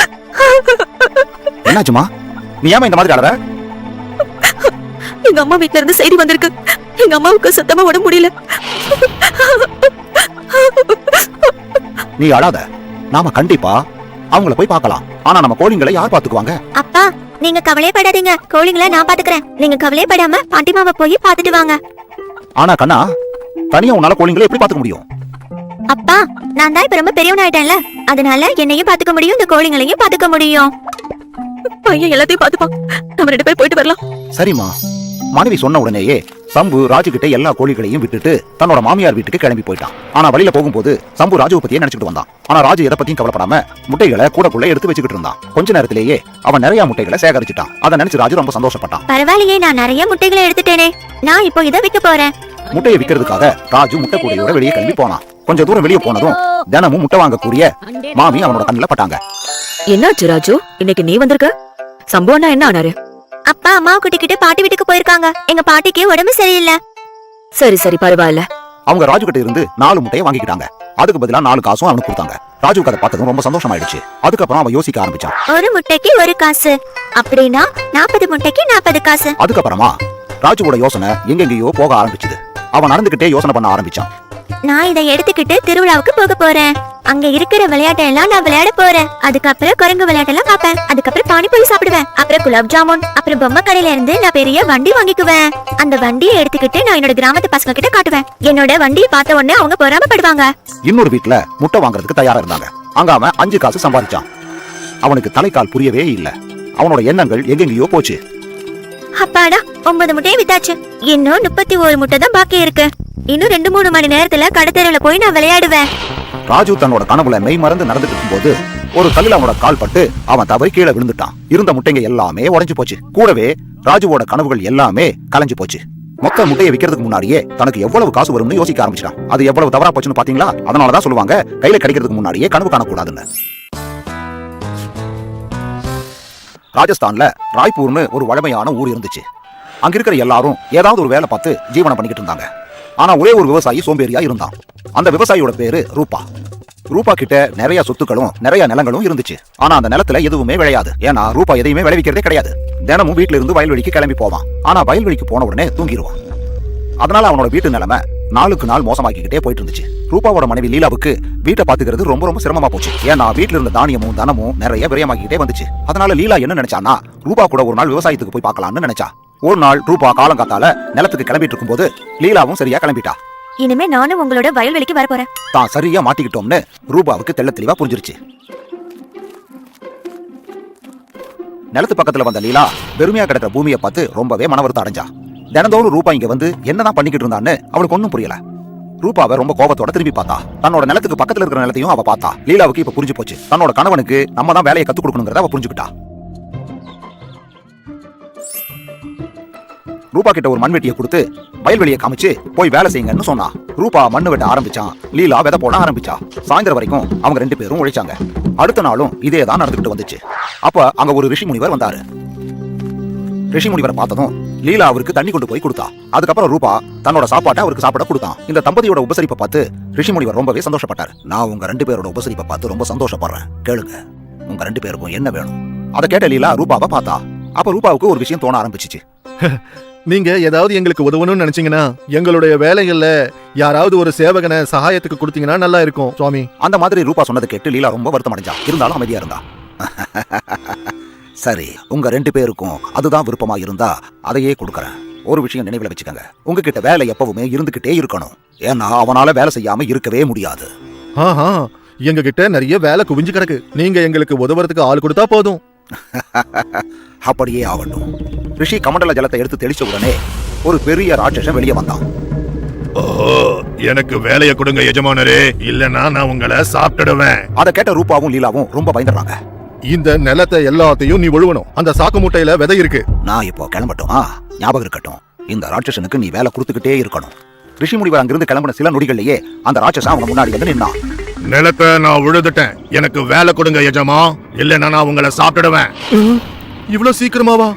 என்னாச்சுமா, நீ ஏமா இந்த மாதிரி அழற? எங்க அம்மா வீட்ல இருந்து செய்தி வந்திருக்கு. எங்க அம்மாவுக்கு சுத்தமா உடம்பு முடியல. நீ அழாத, நாம கண்டிப்பா அவங்கள போய் பார்க்கலாம். ஆனா நம்ம கோழிங்களை யார் பாத்துக்குவாங்க? அப்பா நீங்க கவலையப்படாதீங்க, கோழிங்களை நான் பாத்துக்கிறேன். நீங்க கவலையப்படாம பாட்டிமாவை போய் பாத்துட்டு வாங்க. ஆனா கண்ணா, தனியா உன்னால கோழிங்களை எப்படி பாத்துக்க முடியும்? அப்பா நான் தான் இப்ப ரொம்ப பெரியவனாயிட்டேன்ல, அதனால என்னையும் பாத்துக்க முடியும், இந்த கோழிங்களையும் பாத்துக்க முடியும். பையன் எல்லாத்தையும் பாத்துப்பான். நம்ம 2 பேரும் போயிட்டு வரலாம். சரிம்மா. மனைவி சொன்ன உடனேயே சம்பு ராஜு கிட்ட எல்லா கோழிகளையும் விட்டுட்டு தன்னோட மாமியார் வீட்டுக்கு கிளம்பி போயிட்டான். ஆனா வழியில போகும்போது சம்பு ராஜுவை பத்தியே நினைச்சிட்டு வந்தான். ஆனா ராஜு எதை பத்தியும் கவலைப்படாம முட்டைகளை கூடக்குள்ள எடுத்து வச்சுக்கிட்டு இருந்தான். கொஞ்ச நேரத்திலேயே அவன் நிறைய முட்டைகளை சேகரிச்சுட்டான். அதை நினைச்சு ராஜு ரொம்ப சந்தோஷப்பட்டான். பரவாயில்லையே, நான் நிறைய முட்டைகளை எடுத்துட்டேனே, நான் இப்போ இதை விற்க போறேன். முட்டையை விற்கிறதுக்காக ராஜு முட்டை கூடையோட வெளியே கிளம்பி போனான். கொஞ்ச தூரம் வெளியே போனதும் தினமும் முட்டை வாங்கக்கூடிய மாமி அவனோட கண்ணுல பட்டாங்க. என்னாச்சு ராஜு, இன்னைக்கு நீ வந்திருக்க? சம்பவம்னா என்ன ஆனாரு? அப்பா அம்மாவை கூட்டிக்கிட்டு பாட்டி வீட்டுக்கு போயிருக்காங்க. எங்க பாட்டிக்கு உடம்பு சரியில்லை. சரி பரவாயில்ல. அவங்க ராஜு கிட்ட இருந்து 4 முட்டையை வாங்கிக்கிட்டாங்க. அதுக்கு பதிலா 4 காசும் அவனுக்கு கொடுத்தாங்க. ராஜுக்கு அதை பார்த்ததும் ரொம்ப சந்தோஷமாயிடுச்சு. அதுக்கப்புறம் அவன் யோசிக்க ஆரம்பிச்சான். ஒரு முட்டைக்கு 1 காசு, அப்படின்னா 40 முட்டைக்கு 40 காசு. அதுக்கப்புறமா ராஜுவோட யோசனை எங்கெங்கயோ போக ஆரம்பிச்சது. அவன் நடந்துகிட்டே யோசனை பண்ண ஆரம்பிச்சான். நான் இதை எடுத்துக்கிட்டு திருவிழாவுக்கு போக போறேன். அங்க இருக்கிற விளையாட்டை எல்லாம் நான் விளையாட போறேன். அதுக்கப்புறம் குரங்கு விளையாட்டெல்லாம் பார்ப்பேன். அதுக்கப்புறம் பானிபூரி சாப்பிடுவேன். அப்புறம் குலாப் ஜாமுன், அப்புறம் பொம்மை கடையில இருந்து நான் பெரிய வண்டி வாங்கிக்குவேன். அந்த வண்டியை எடுத்துக்கிட்டு நான் என்னோட கிராமத்து பசங்க கிட்ட காட்டுவேன். என்னோட வண்டியை பார்த்த உடனே அவங்க பொறாமப்படுவாங்க. இன்னொரு வீட்டுல முட்டை வாங்குறதுக்கு தயாரா இருந்தாங்க. அங்க அவன் 5 காசு சம்பாதிச்சான். அவனுக்கு தலைக்கால் புரியவே இல்ல. அவனோட எண்ணங்கள் எங்கெங்கயோ போச்சு. அப்பாடா, 9 முட்டையை வித்தாச்சு. இன்னும் 31 முட்டை தான் பாக்கி இருக்கு. இன்னும் 2-3 மணி நேரத்துல கடத்தெருவுல போய் நான் விளையாடுவேன். ராஜு தன்னோட கனவுல மெய் மறந்து நடந்துட்டு இருக்கும்போது ஒரு கல்லுல அவனோட கால் பட்டு அவன் தவறி கீழே விழுந்துட்டான். இருந்த முட்டைங்க எல்லாமே உடைஞ்சு போச்சு. கூடவே ராஜுவோட கனவுகள் எல்லாமே கலைஞ்சு போச்சு. மொத்த முட்டையை விக்கிறதுக்கு முன்னாடியே தனக்கு எவ்வளவு காசு வரும்னு யோசிக்க ஆரம்பிச்சிட்டான். அது எவ்வளவு தவறா போச்சுன்னு பாத்தீங்களா? அதனாலதான் சொல்லுவாங்க, கையில கிடைக்கிறதுக்கு முன்னாடியே கனவு காணக்கூடாதுன்னு. ராஜஸ்தான்ல ராய்ப்பூர்னு ஒரு வழமையான ஊர் இருந்துச்சு. அங்க இருக்கிற எல்லாரும் ஏதாவது ஒரு வேலை பார்த்து ஜீவனம் பண்ணிக்கிட்டு இருந்தாங்க. ஆனா ஒரே ஒரு விவசாயி சோம்பேறியா இருந்தான். அந்த விவசாயியோட பேரு ரூபா. ரூபா கிட்ட நிறைய சொத்துக்களும் நிறைய நிலங்களும் இருந்துச்சு. ஆனா அந்த நிலத்துல எதுவுமே விளையாது. ஏன்னா ரூபா எதையுமே விளைவிக்கிறதே கிடையாது. தினமும் வீட்டுல இருந்து வயல்வெளிக்கு கிளம்பி போவான். ஆனா வயல்வெளிக்கு போன உடனே தூங்கிடுவான். அதனால அவனோட வீட்டு நிலைமை நாளுக்கு நாள் மோசமாக்கிக்கிட்டே போயிட்டு இருந்துச்சு. ரூபாவோட மனைவி லீலாவுக்கு வீட்டை பாத்துக்கிறது ரொம்ப ரொம்ப சிரமமா போச்சு. ஏன்னா வீட்டுல இருந்த தானியமும் தனமும் நிறைய விரயமாக்கிட்டே வந்துச்சு. அதனால லீலா என்ன நினைச்சான்னா, ரூபா கூட ஒரு நாள் விவசாயத்துக்கு போய் பார்க்கலாம்னு நினைச்சா. ஒரு நாள் ரூபா காலங்காத்தால நிலத்துக்கு கிளம்பிட்டு இருக்கும்போது லீலாவும் சரியா கிளம்பிட்டா. இனிமே நானும் உங்களோட வயல்வெளிக்கு வர போறேன். தான் சரியா மாட்டிக்கிட்டோம்னு ரூபாவுக்கு தெள்ள தெளிவா புரிஞ்சிருச்சு. நிலத்து பக்கத்துல வந்த லீலா பெருமையா கிடக்கிற பூமியை பார்த்து ரொம்பவே மனவருத்தம் அடைஞ்சா. தினந்தோறும் ரூபா இங்க வந்து என்னதான் பண்ணிக்கிட்டு இருந்தான்னு அவளுக்கு ஒன்னும் புரியல. ரூபாவை ரொம்ப கோபத்தோட திரும்பி பார்த்தா. தன்னோட நிலத்துக்கு பக்கத்துல இருக்கிற நிலத்தையும் அவ பார்த்தா. லீலாவுக்கு இப்ப புரிஞ்சு போச்சு, தன்னோட கணவனுக்கு நம்ம தான் வேலையை கத்துக் கொடுக்கணுங்கிறத அவ புரிஞ்சுக்கிட்டா. ரூபா கிட்ட ஒரு மண்வெட்டியை கொடுத்து வயல்வெளியை காமிச்சு போய் வேலை செய்யுங்கன்னு சொன்னா. ரூபா மண்ணு வெட்ட ஆரம்பிச்சான், லீலா விதை போட ஆரம்பிச்சா. சாயந்தரம் வரைக்கும் அவங்க 2 பேரும் உழைச்சாங்க. அடுத்த நாளும் இதே தான் நடந்துகிட்டு வந்துச்சு. அப்ப அங்க ஒரு ரிஷி முனிவர் வந்தாரு. ரிஷி முனிவரை பார்த்ததும் லீலா அவருக்கு தண்ணி கொண்டு போய் கொடுத்தா. அதுக்கப்புறம் ரூபா தன்னோட சாப்பாட்டை அவருக்கு சாப்பிட கொடுத்தான். இந்த தம்பதியோட உபசரிப்பை பார்த்து ரிஷி முனிவர் ரொம்பவே சந்தோஷப்பட்டார். நான் உங்க 2 பேரோட உபசரிப்பை பார்த்து ரொம்ப சந்தோஷப்படுறேன், கேளுங்க, உங்க 2 பேருக்கும் என்ன வேணும்? அதை கேட்ட லீலா ரூபாவை பார்த்தா. அப்ப ரூபாவுக்கு ஒரு விஷயம் தோண ஆரம்பிச்சிச்சு. நீங்க ஏதாவது எங்களுக்கு உதவணும்னு நினைச்சீங்கன்னா எங்களுடைய வேலைகள்ல யாராவது ஒரு சேவகனை சகாயத்துக்கு கொடுத்தீங்கன்னா நல்லா இருக்கும் சுவாமி. அந்த மாதிரி ரூபா சொன்னதை கேட்டு லீலா ரொம்ப வருத்தம் அடைஞ்சா. இருந்தாலும் அமைதியா இருந்தா. சரி, உங்க 2 பேருக்கும் அதுதான் விருப்பமா இருந்தா அதையே கொடுக்கறேன். ஒரு விஷயம் நினைவுல வச்சுக்கோங்க, உங்ககிட்ட வேலை எப்பவுமே இருந்துகிட்டே இருக்கணும். ஏன்னா அவனால வேலை செய்யாம இருக்கவே முடியாது. ஆஹா, எங்க கிட்ட நிறைய வேலை குவிஞ்சு கிடக்கு. நீங்க எங்களுக்கு உதவுறதுக்கு ஆள் கொடுத்தா போதும். அப்படியே ஆகட்டும். ரிஷி கமண்டல ஜலத்தை எடுத்து தெளிச்ச உடனே ஒரு பெரிய ராட்சசன் வெளியே வந்தான். எனக்கு வேலையை கொடுங்க எஜமானரே, இல்லனா நான் உங்களை சாப்பிட்டுடுவேன். அதை கேட்ட ரூபாவும் லீலாவும் ரொம்ப பயந்துறாங்க. இந்த நிலத்தை எல்லாத்தையும் நீ ஒழுவணும். அந்த சாக்கு மூட்டையில விதை இருக்கு. நான் இப்போ கிளம்பட்டுமா? ஞாபகம் இருக்கட்டும், இந்த ராட்சசனுக்கு நீ வேலை கொடுத்துக்கிட்டே இருக்கணும். ரிஷி முனிவர் அங்கிருந்து கிளம்பின சில நொடிகள்லயே அந்த ராட்சசன் அவங்க முன்னாடி வந்து நின்னான். நிலத்தை நான் உழுதுட்டேன், எனக்கு வேலை கொடுங்க எஜமா, இல்லனா நான் உங்களை சாப்பிட்டுடுவேன். இவ்வளவு சீக்கிரமாவா?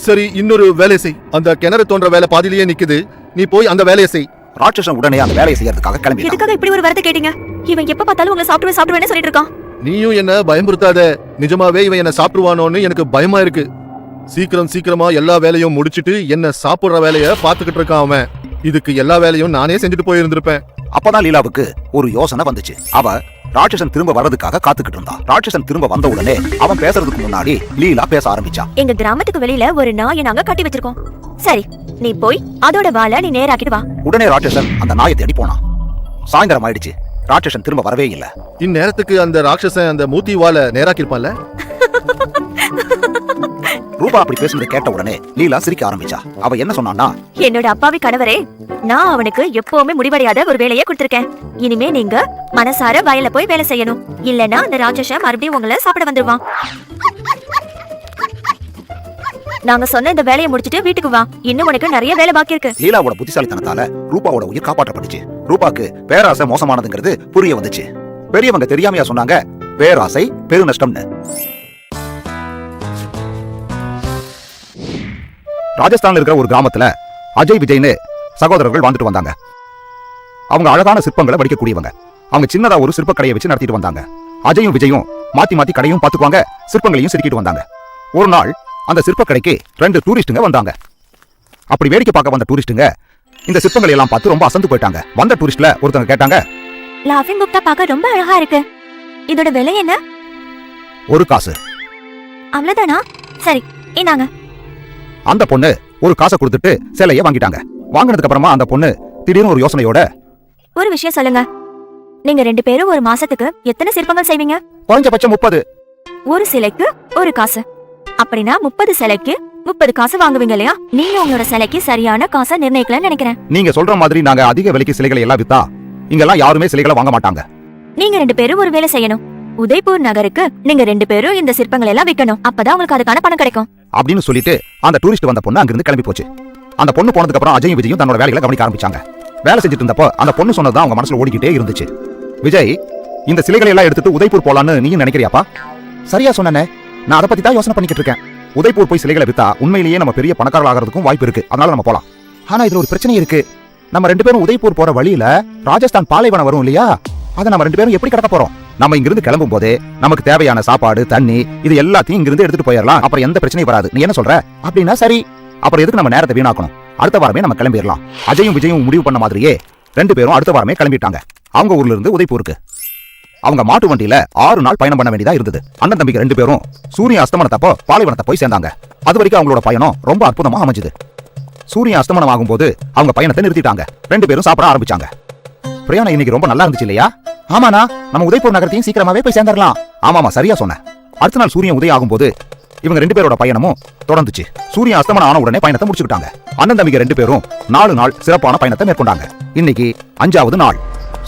சரி, இன்னொரு வேலை செய். அந்த கிணறு தோன்ற வேலை பாதியிலேயே நிக்குது, நீ போய் அந்த வேலையை செய். ராட்சசன் உடனே அந்த வேலையை செய்யறதுக்காக கிளம்பி. எதுக்காக இப்படி ஒரு வரத்தை கேட்டீங்க? இவன் எப்ப பார்த்தாலும் உங்களை சாப்பிடுவேன்னு சொல்லிட்டு இருக்கான். நீயும் என்ன பயமுறுத்தாத. நிஜமாவே இவன் என்ன சாப்பிடுவானோன்னு எனக்கு பயமா இருக்கு. சீக்கிரமா எல்லா வேலையும் முடிச்சிட்டு என்ன சாப்பிடுற வேலைய பாத்துக்கிட்டு இருக்கான் அவன். இதுக்கு எல்லா வேலையும் நானே செஞ்சுட்டு போயிருந்திருப்பேன். அப்பதான் லீலாவுக்கு ஒரு யோசனை வந்துச்சு. அவ ராட்சசன் திரும்ப வர்றதுக்காக காத்துக்கிட்டு இருந்தா. ராட்சசன் திரும்ப வந்த உடனே அவன் பேசுறதுக்கு முன்னாடி லீலா பேச ஆரம்பிச்சா. எங்க கிராமத்துக்கு வெளியில ஒரு நாயை நாங்க கட்டி வச்சிருக்கோம். சரி, நீ போய் அதோட வாலை நீ நேராக்கிட்டு வா. உடனே ராட்சசன் அந்த நாயை தேடி போனான். சாயந்தரம் ஆயிடுச்சு, ராட்சசன் திரும்ப வரவே இல்ல. இந்நேரத்துக்கு அந்த ராட்சசன் அந்த மூத்தி வாலை நேராக்கிருப்பான்ல. ரூபா அப்படி பேசுனதை கேட்ட உடனே லீலா சிரிக்க ஆரம்பிச்சா. அவ என்ன சொன்னான்னா, என்னோட அப்பாவி கணவரே, நான் அவனுக்கு எப்பவுமே முடிவடையாத ஒரு வேலையை கொடுத்திருக்கேன். இனிமே நீங்க மனசார வயல்ல போய் வேலை செய்யணும், இல்லனா அந்த ராட்சசன் மறுபடியும் உங்களை சாப்பிட வந்துருவான். நாங்க சொன்ன இந்த வேலையை முடிச்சிட்டு வீட்டுக்கு வா, இன்னும் உனக்கு நிறைய வேலை பாக்கி இருக்கு. லீலாவோட புத்திசாலித்தனத்தால ரூபாவோட உயிர் காப்பாற்றப்பட்டுச்சு. ரூபாக்கு பேராசை மோசமானதுங்கிறது புரிய வந்துச்சு. பெரியவங்க தெரியாமையா சொன்னாங்க, பேராசை பெருநஷ்டம்னு. ராஜஸ்தான்ல இருக்கிற ஒரு கிராமத்துல அஜய் விஜய்னு சகோதரர்கள் வாழ்ந்துட்டு வந்தாங்க. அவங்க அழகான சிற்பங்களை வடிக்கக்கூடியவங்க. அவங்க சின்னதா ஒரு சிற்ப கடையை வச்சு நடத்திட்டு வந்தாங்க. அஜயும் விஜயும் மாத்தி மாத்தி கடையும் பாத்துக்குவாங்க, சிற்பங்களையும் செதுக்கிட்டு வந்தாங்க. ஒரு நாள் அந்த சிற்ப கடைக்கு 2 டூரிஸ்டுங்க வந்தாங்க. அப்படி வேடிக்கை பார்க்க வந்த டூரிஸ்டுங்க இந்த சிற்பங்களை எல்லாம் பார்த்து ரொம்ப அசந்து போயிட்டாங்க. வந்த டூரிஸ்ட்ல ஒருத்தங்க கேட்டாங்க, லாஃபிங் புக் பார்க்க ரொம்ப அழகா இருக்கு, இதோட விலை என்ன? 1 காசு. அவ்வளவுதானா? சரி, இந்தாங்க. அந்த பொண்ணு ஒரு காசை கொடுத்துட்டு சிலையை வாங்கிட்டாங்க. வாங்கினதுக்கு அப்புறமா அந்த பொண்ணு திடீர்னு ஒரு யோசனையோட, ஒரு விஷயம் சொல்லுங்க, நீங்க 2 பேரும் ஒரு மாசத்துக்கு எத்தனை சிற்பங்கள் செய்வீங்க? குறைஞ்சபட்சம் 30. ஒரு சிலைக்கு 1 காசு. அப்படின்னா 30 சிலைக்கு 30 காசு வாங்குவீங்க இல்லையா? நீங்க உங்களோட சிலைக்கு சரியான காசை நிர்ணயிக்கலன்னு நினைக்கிறேன். நீங்க சொல்ற மாதிரி நாங்க அதிக விலைக்கு சிலைகளை எல்லாம் வித்தா இங்கெல்லாம் யாருமே சிலைகளை வாங்க மாட்டாங்க. நீங்க 2 பேரும் ஒரு வேலை செய்யணும். உதய்பூர் நகருக்கு நீங்க 2 பேரும் இந்த சிற்பங்களை எல்லாம் விற்கணும். அப்பதான் உங்களுக்கு அதுக்கான பணம் கிடைக்கும் அப்படின்னு சொல்லிட்டு அந்த டூரிஸ்ட் வந்த பொண்ணு அங்கிருந்து கிளம்பி போச்சு. அந்த பொண்ணு போனதுக்கு அப்புறம் அஜயும் விஜயும் தன்னோட வேலைகளை கவனிக்க ஆரம்பிச்சாங்க. வேலை செஞ்சுட்டு இருந்தப்போ அந்த பொண்ணு சொன்னதான் அவங்க மனசுல ஓடிக்கிட்டே இருந்துச்சு. விஜய், இந்த சிலைகளை எல்லாம் எடுத்துட்டு உதய்பூர் போலான்னு நீயும் நினைக்கிறியாப்பா? சரியா சொன்னே, நான் அதை பத்தி தான் யோசனை பண்ணிக்கிட்டு இருக்கேன். உதய்பூர் போய் சிலைகளை வித்தா உண்மையிலேயே நம்ம பெரிய பணக்காரர்கள் ஆகிறதுக்கும் வாய்ப்பு இருக்கு. அதனால நம்ம போலாம். ஆனா இதுல ஒரு பிரச்சனை இருக்கு. நம்ம 2 பேரும் உதய்பூர் போற வழியில ராஜஸ்தான் பாலைவனம் வரும் இல்லையா? அதை நம்ம 2 பேரும் எப்படி கடக்க போறோம்? நம்ம இங்கிருந்து கிளம்பும் போதே நமக்கு தேவையான சாப்பாடு, தண்ணி இது எல்லாத்தையும் இங்கிருந்து எடுத்துட்டு போயிடலாம். அப்புறம் எந்த பிரச்சனையும் வராது. நீ என்ன சொல்ற? அப்படின்னா சரி. அப்புறம் எதுக்கு நம்ம நேரத்தை வீணாக்கணும்? அடுத்த வாரமே நம்ம கிளம்பிடலாம். அஜயும் விஜயும் முடிவு பண்ண மாதிரியே 2 பேரும் அடுத்த வாரமே கிளம்பிட்டாங்க. அவங்க ஊர்ல இருந்து உதய்பூருக்கு. அவங்க மாட்டு வண்டியில 6 நாள் பயணம் பண்ண வேண்டியதா இருந்தது. அண்ணன் தம்பிக்கு 2 பேரும் சூரிய அஸ்தமனத்தப்போ பாலைவனத்தை போய் சேர்ந்தாங்க. அது வரைக்கும் அவங்களோட பயணம் ரொம்ப அற்புதமா அமைஞ்சது. சூரியன் அஸ்தமனம் ஆகும்போது அவங்க பயணத்தை நிறுத்திட்டாங்க. 2 பேரும் சாப்பிட ஆரம்பிச்சாங்க. பிரயாணம் இன்னைக்கு ரொம்ப நல்லா இருந்துச்சு இல்லையா? ஆமாண்ணா, நம்ம உதய்பூர் நகரத்தையும் சீக்கிரமாவே போய் சேர்ந்துடலாம். ஆமாமா, சரியா சொன்னேன். அடுத்த நாள் சூரியன் உதயம் ஆகும்போது இவங்க 2 பேரோட பயணமும் தொடர்ந்துச்சு. சூரியன் அஸ்தமனம் ஆன உடனே பயணத்தை முடிச்சுக்கிட்டாங்க. அண்ணன் தம்பிங்க 2 பேரும் 4 நாள் சிறப்பான பயணத்தை மேற்கொண்டாங்க. இன்னைக்கு 5வது நாள்.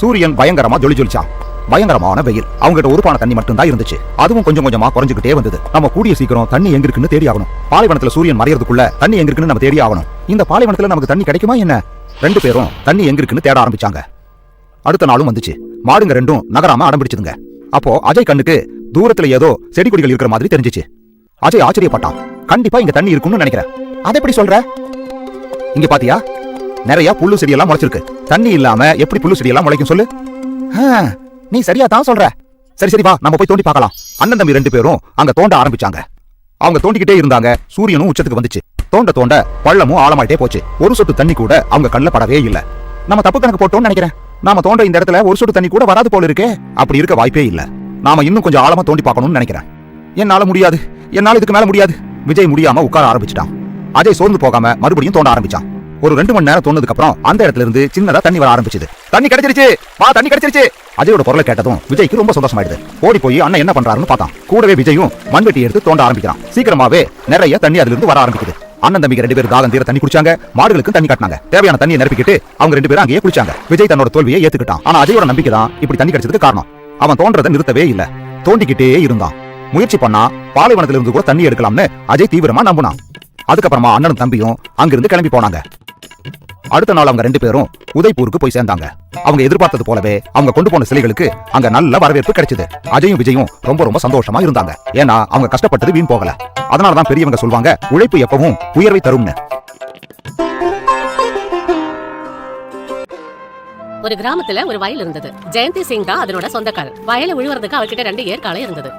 சூரியன் பயங்கரமா ஜொலிச்சான். பயங்கரமான வெயில். அவங்ககிட்ட ஒரு பானை தண்ணி மட்டும் தான் இருந்துச்சு. அதுவும் கொஞ்சம் கொஞ்சமா குறைஞ்சுக்கிட்டே வந்தது. நம்ம கூடிய சீக்கிரம் தண்ணி எங்க இருக்குன்னு தேடி ஆகணும். பாலைவனத்துல சூரியன் மறையறதுக்குள்ள தண்ணி எங்க இருக்குன்னு நம்ம தேடி ஆகணும். இந்த பாலைவனத்துல நமக்கு தண்ணி கிடைக்குமா என்ன? 2 பேரும் தண்ணி எங்க இருக்குன்னு தேட ஆரம்பிச்சாங்க. அடுத்த நாளும் வந்துச்சு. மாடுங்க 2ம் நகராம அடம்பிடிச்சுதுங்க. அப்போ அஜய் கண்ணுக்கு தூரத்துல ஏதோ செடி கொடிகள் இருக்கிற மாதிரி தெரிஞ்சிச்சு. அஜய் ஆச்சரியப்பட்டான். கண்டிப்பா இங்க தண்ணி இருக்கும்னு நினைக்கிறேன். அதை எப்படி சொல்ற? இங்க பாத்தியா, நிறைய புல்லு செடியெல்லாம் முளைச்சிருக்கு. தண்ணி இல்லாம எப்படி புல்லு செடியெல்லாம் முளைக்கும் சொல்லு? நீ சரியா தான் சொல்ற. சரி வா, நம்ம போய் தோண்டி பார்க்கலாம். அண்ணன் தம்பி 2 பேரும் அங்க தோண்ட ஆரம்பிச்சாங்க. அவங்க தோண்டிக்கிட்டே இருந்தாங்க. சூரியனும் உச்சத்துக்கு வந்துச்சு. தோண்ட பள்ளமும் ஆழமாயிட்டே போச்சு. ஒரு சொட்டு தண்ணி கூட அவங்க கண்ணில் படவே இல்ல. நம்ம தப்பு கணக்கு போட்டோம்னு நினைக்கிறேன். நாம தோண்ட இந்த இடத்துல ஒரு சொட்டு தண்ணி கூட வராது போல இருக்கே. அப்படி இருக்க வாய்ப்பே இல்ல. நாம இன்னும் கொஞ்சம் ஆழமா தோண்டி பார்க்கணும்னு நினைக்கிறேன். என்னால முடியாது, என்னால இதுக்கு மேல முடியாது. விஜய் முடியாம உட்கார ஆரம்பிச்சிட்டான். அஜய் சோர்ந்து போகாம மறுபடியும் தோண்ட ஆரம்பிச்சான். ஒரு 2 மணி நேரம் தோண்டதுக்கு அப்புறம் அந்த இடத்துல இருந்து சின்னதா தண்ணி வர ஆரம்பிச்சது. தண்ணி கிடைச்சிருச்சு, தண்ணி கிடைச்சிருச்சு. அஜயோட குரலை கேட்டதும் விஜய்க்கு ரொம்ப சந்தோஷமாயிடுது. ஓடி போய் அண்ணன் என்ன பண்றாருன்னு பார்த்தான். கூடவே விஜயும் மண்வெட்டி எடுத்து தோண்ட ஆரம்பிக்கிறான். சீக்கிரமாவே நிறைய தண்ணி அதுல இருந்து வர ஆரம்பிக்குது. அண்ணன் தம்பிங்க 2 பேரும் தாகம் தீர தண்ணி குடிச்சாங்க. மாடுகளுக்கு தண்ணி காட்டினாங்க. தேவையான தண்ணியை நிரப்பிக்கிட்டு அவங்க 2 பேரும் அங்கேயே குளிச்சாங்க. விஜய் தன்னோட தோல்வியை ஏத்துக்கிட்டான். ஆனா அஜயோட நம்பிக்கை தான் இப்படி தண்ணி கிடைச்சதுக்கு காரணம். அவன் தோன்றதை நிறுத்தவே இல்ல. தோண்டிக்கிட்டே இருந்தான். முயற்சி பண்ணா பாலைவனத்துல இருந்து கூட தண்ணி எடுக்கலாம்னு அஜய் தீவிரமா நம்பினான். அதுக்கப்புறமா அண்ணனும் தம்பியும் அங்கிருந்து கிளம்பி போனாங்க. அடுத்த நாள் அவங்க 2 பேரும் உதய்பூருக்கு போய் சேர்ந்தாங்க. அவங்க எதிர்பார்த்தது போலவே அவங்க கொண்டு போன சிலைகளுக்கு அங்க நல்ல வரவேற்பு கிடைச்சது. அஜயும் விஜயும் ரொம்ப சந்தோஷமா இருந்தாங்க. ஏன்னா அவங்க கஷ்டப்பட்டது வீண் போகல. அதனாலதான் பெரியவங்க சொல்வாங்க, உழைப்பு எப்பவும் உயர்வை தரும்னு. ஒரு கிராமத்துல ஒரு வயல் இருந்தது. ஜெயந்தி சிங் தான் அதனோட சொந்தக்காரர். வயலை உழுவுறதுக்கு அவர்கிட்ட 2 ஏற்காலை இருந்தது.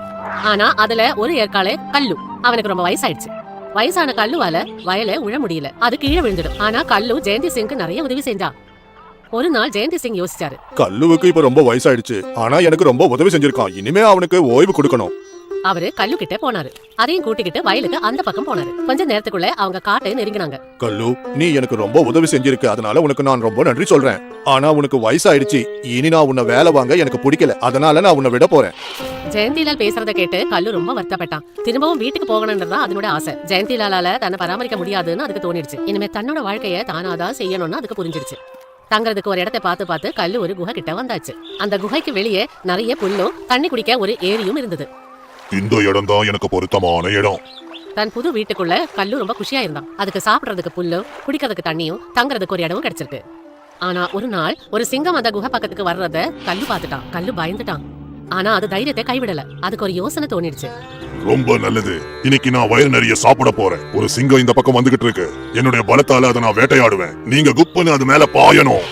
ஆனா அதுல ஒரு ஏற்காலை கல்லு. அவனுக்கு ரொம்ப வயசாயிடுச்சு. வயசான கல்லுவால வயலை உழ முடியல. அது கீழே விழுந்துடும். ஆனா கல்லு ஜெயந்தி சிங்க்கு நிறைய உதவி செஞ்சா. ஒரு நாள் ஜெயந்தி சிங் யோசிச்சாரு, கல்லுவுக்கு இப்ப ரொம்ப வயசாயிடுச்சு. ஆனா எனக்கு ரொம்ப உதவி செஞ்சிருக்கான். இனிமே அவனுக்கு ஓய்வு கொடுக்கணும். அவரு கல்லு கிட்ட போனாரு. அதையும் கூட்டிக்கிட்டு வயலுக்கு அந்த பக்கம் போனாரு. கொஞ்ச நேரத்துக்குள்ள அவங்க காட்டை நெருங்கினாங்க. கல்லு, நீ எனக்கு ரொம்ப உதவி செஞ்சிருக்க. அதனால உனக்கு நான் ரொம்ப நன்றி சொல்றேன். ஆனா உனக்கு வயசாயிடுச்சு. இனி நான் உன்னை வேலை வாங்க எனக்கு பிடிக்கல. அதனால நான் உன்னை விட போறேன். ஜெயந்திலால் பேசுறத கேட்டு கல்லு ரொம்ப வருத்தப்பட்டான். திரும்பவும் வீட்டுக்கு போகணும்ன்றதான் அதனோட ஆசை. ஜெயந்திலாலால தன்னை பராமரிக்க முடியாதுன்னு அதுக்கு தோணிடுச்சு. இனிமே தன்னோட வாழ்க்கைய தானாதான் செய்யணும்னு அதுக்கு புரிஞ்சிருச்சு. தங்கறதுக்கு ஒரு இடத்தை பார்த்து கல்லு ஒரு குகை கிட்ட வந்தாச்சு. அந்த குகைக்கு வெளியே நிறைய புல்லும் தண்ணி குடிக்க ஒரு ஏரியும் இருந்தது. இந்த இடம் தான் எனக்கு பொருத்தமான இடம். தன் புது வீட்டுக்குள்ள கல்லு ரொம்ப குஷியா இருந்தான். அதுக்கு சாப்பிடுறதுக்கு புல்லும் குடிக்கிறதுக்கு தண்ணியும் தங்கறதுக்கு ஒரு இடமும் கிடைச்சிருக்கு. ஆனா ஒரு நாள் ஒரு சிங்கம் அந்த குகை பக்கத்துக்கு வர்றத கல்லு பார்த்துட்டான். கல்லு பயந்துட்டான். ஆனா அது தைரியத்தை கைவிடல. அதுக்கு ஒரு யோசனை தோணிடுச்சு. ரொம்ப நல்லது. இன்னைக்கு நான் வயிறு நிறைய சாப்பிட போறேன். ஒரு சிங்கம் இந்த பக்கம் வந்துகிட்டு இருக்கு. என்னுடைய பலத்தால அதை நான் வேட்டையாடுவேன். நீங்க குப்புன்னு அது மேல பாயணும்.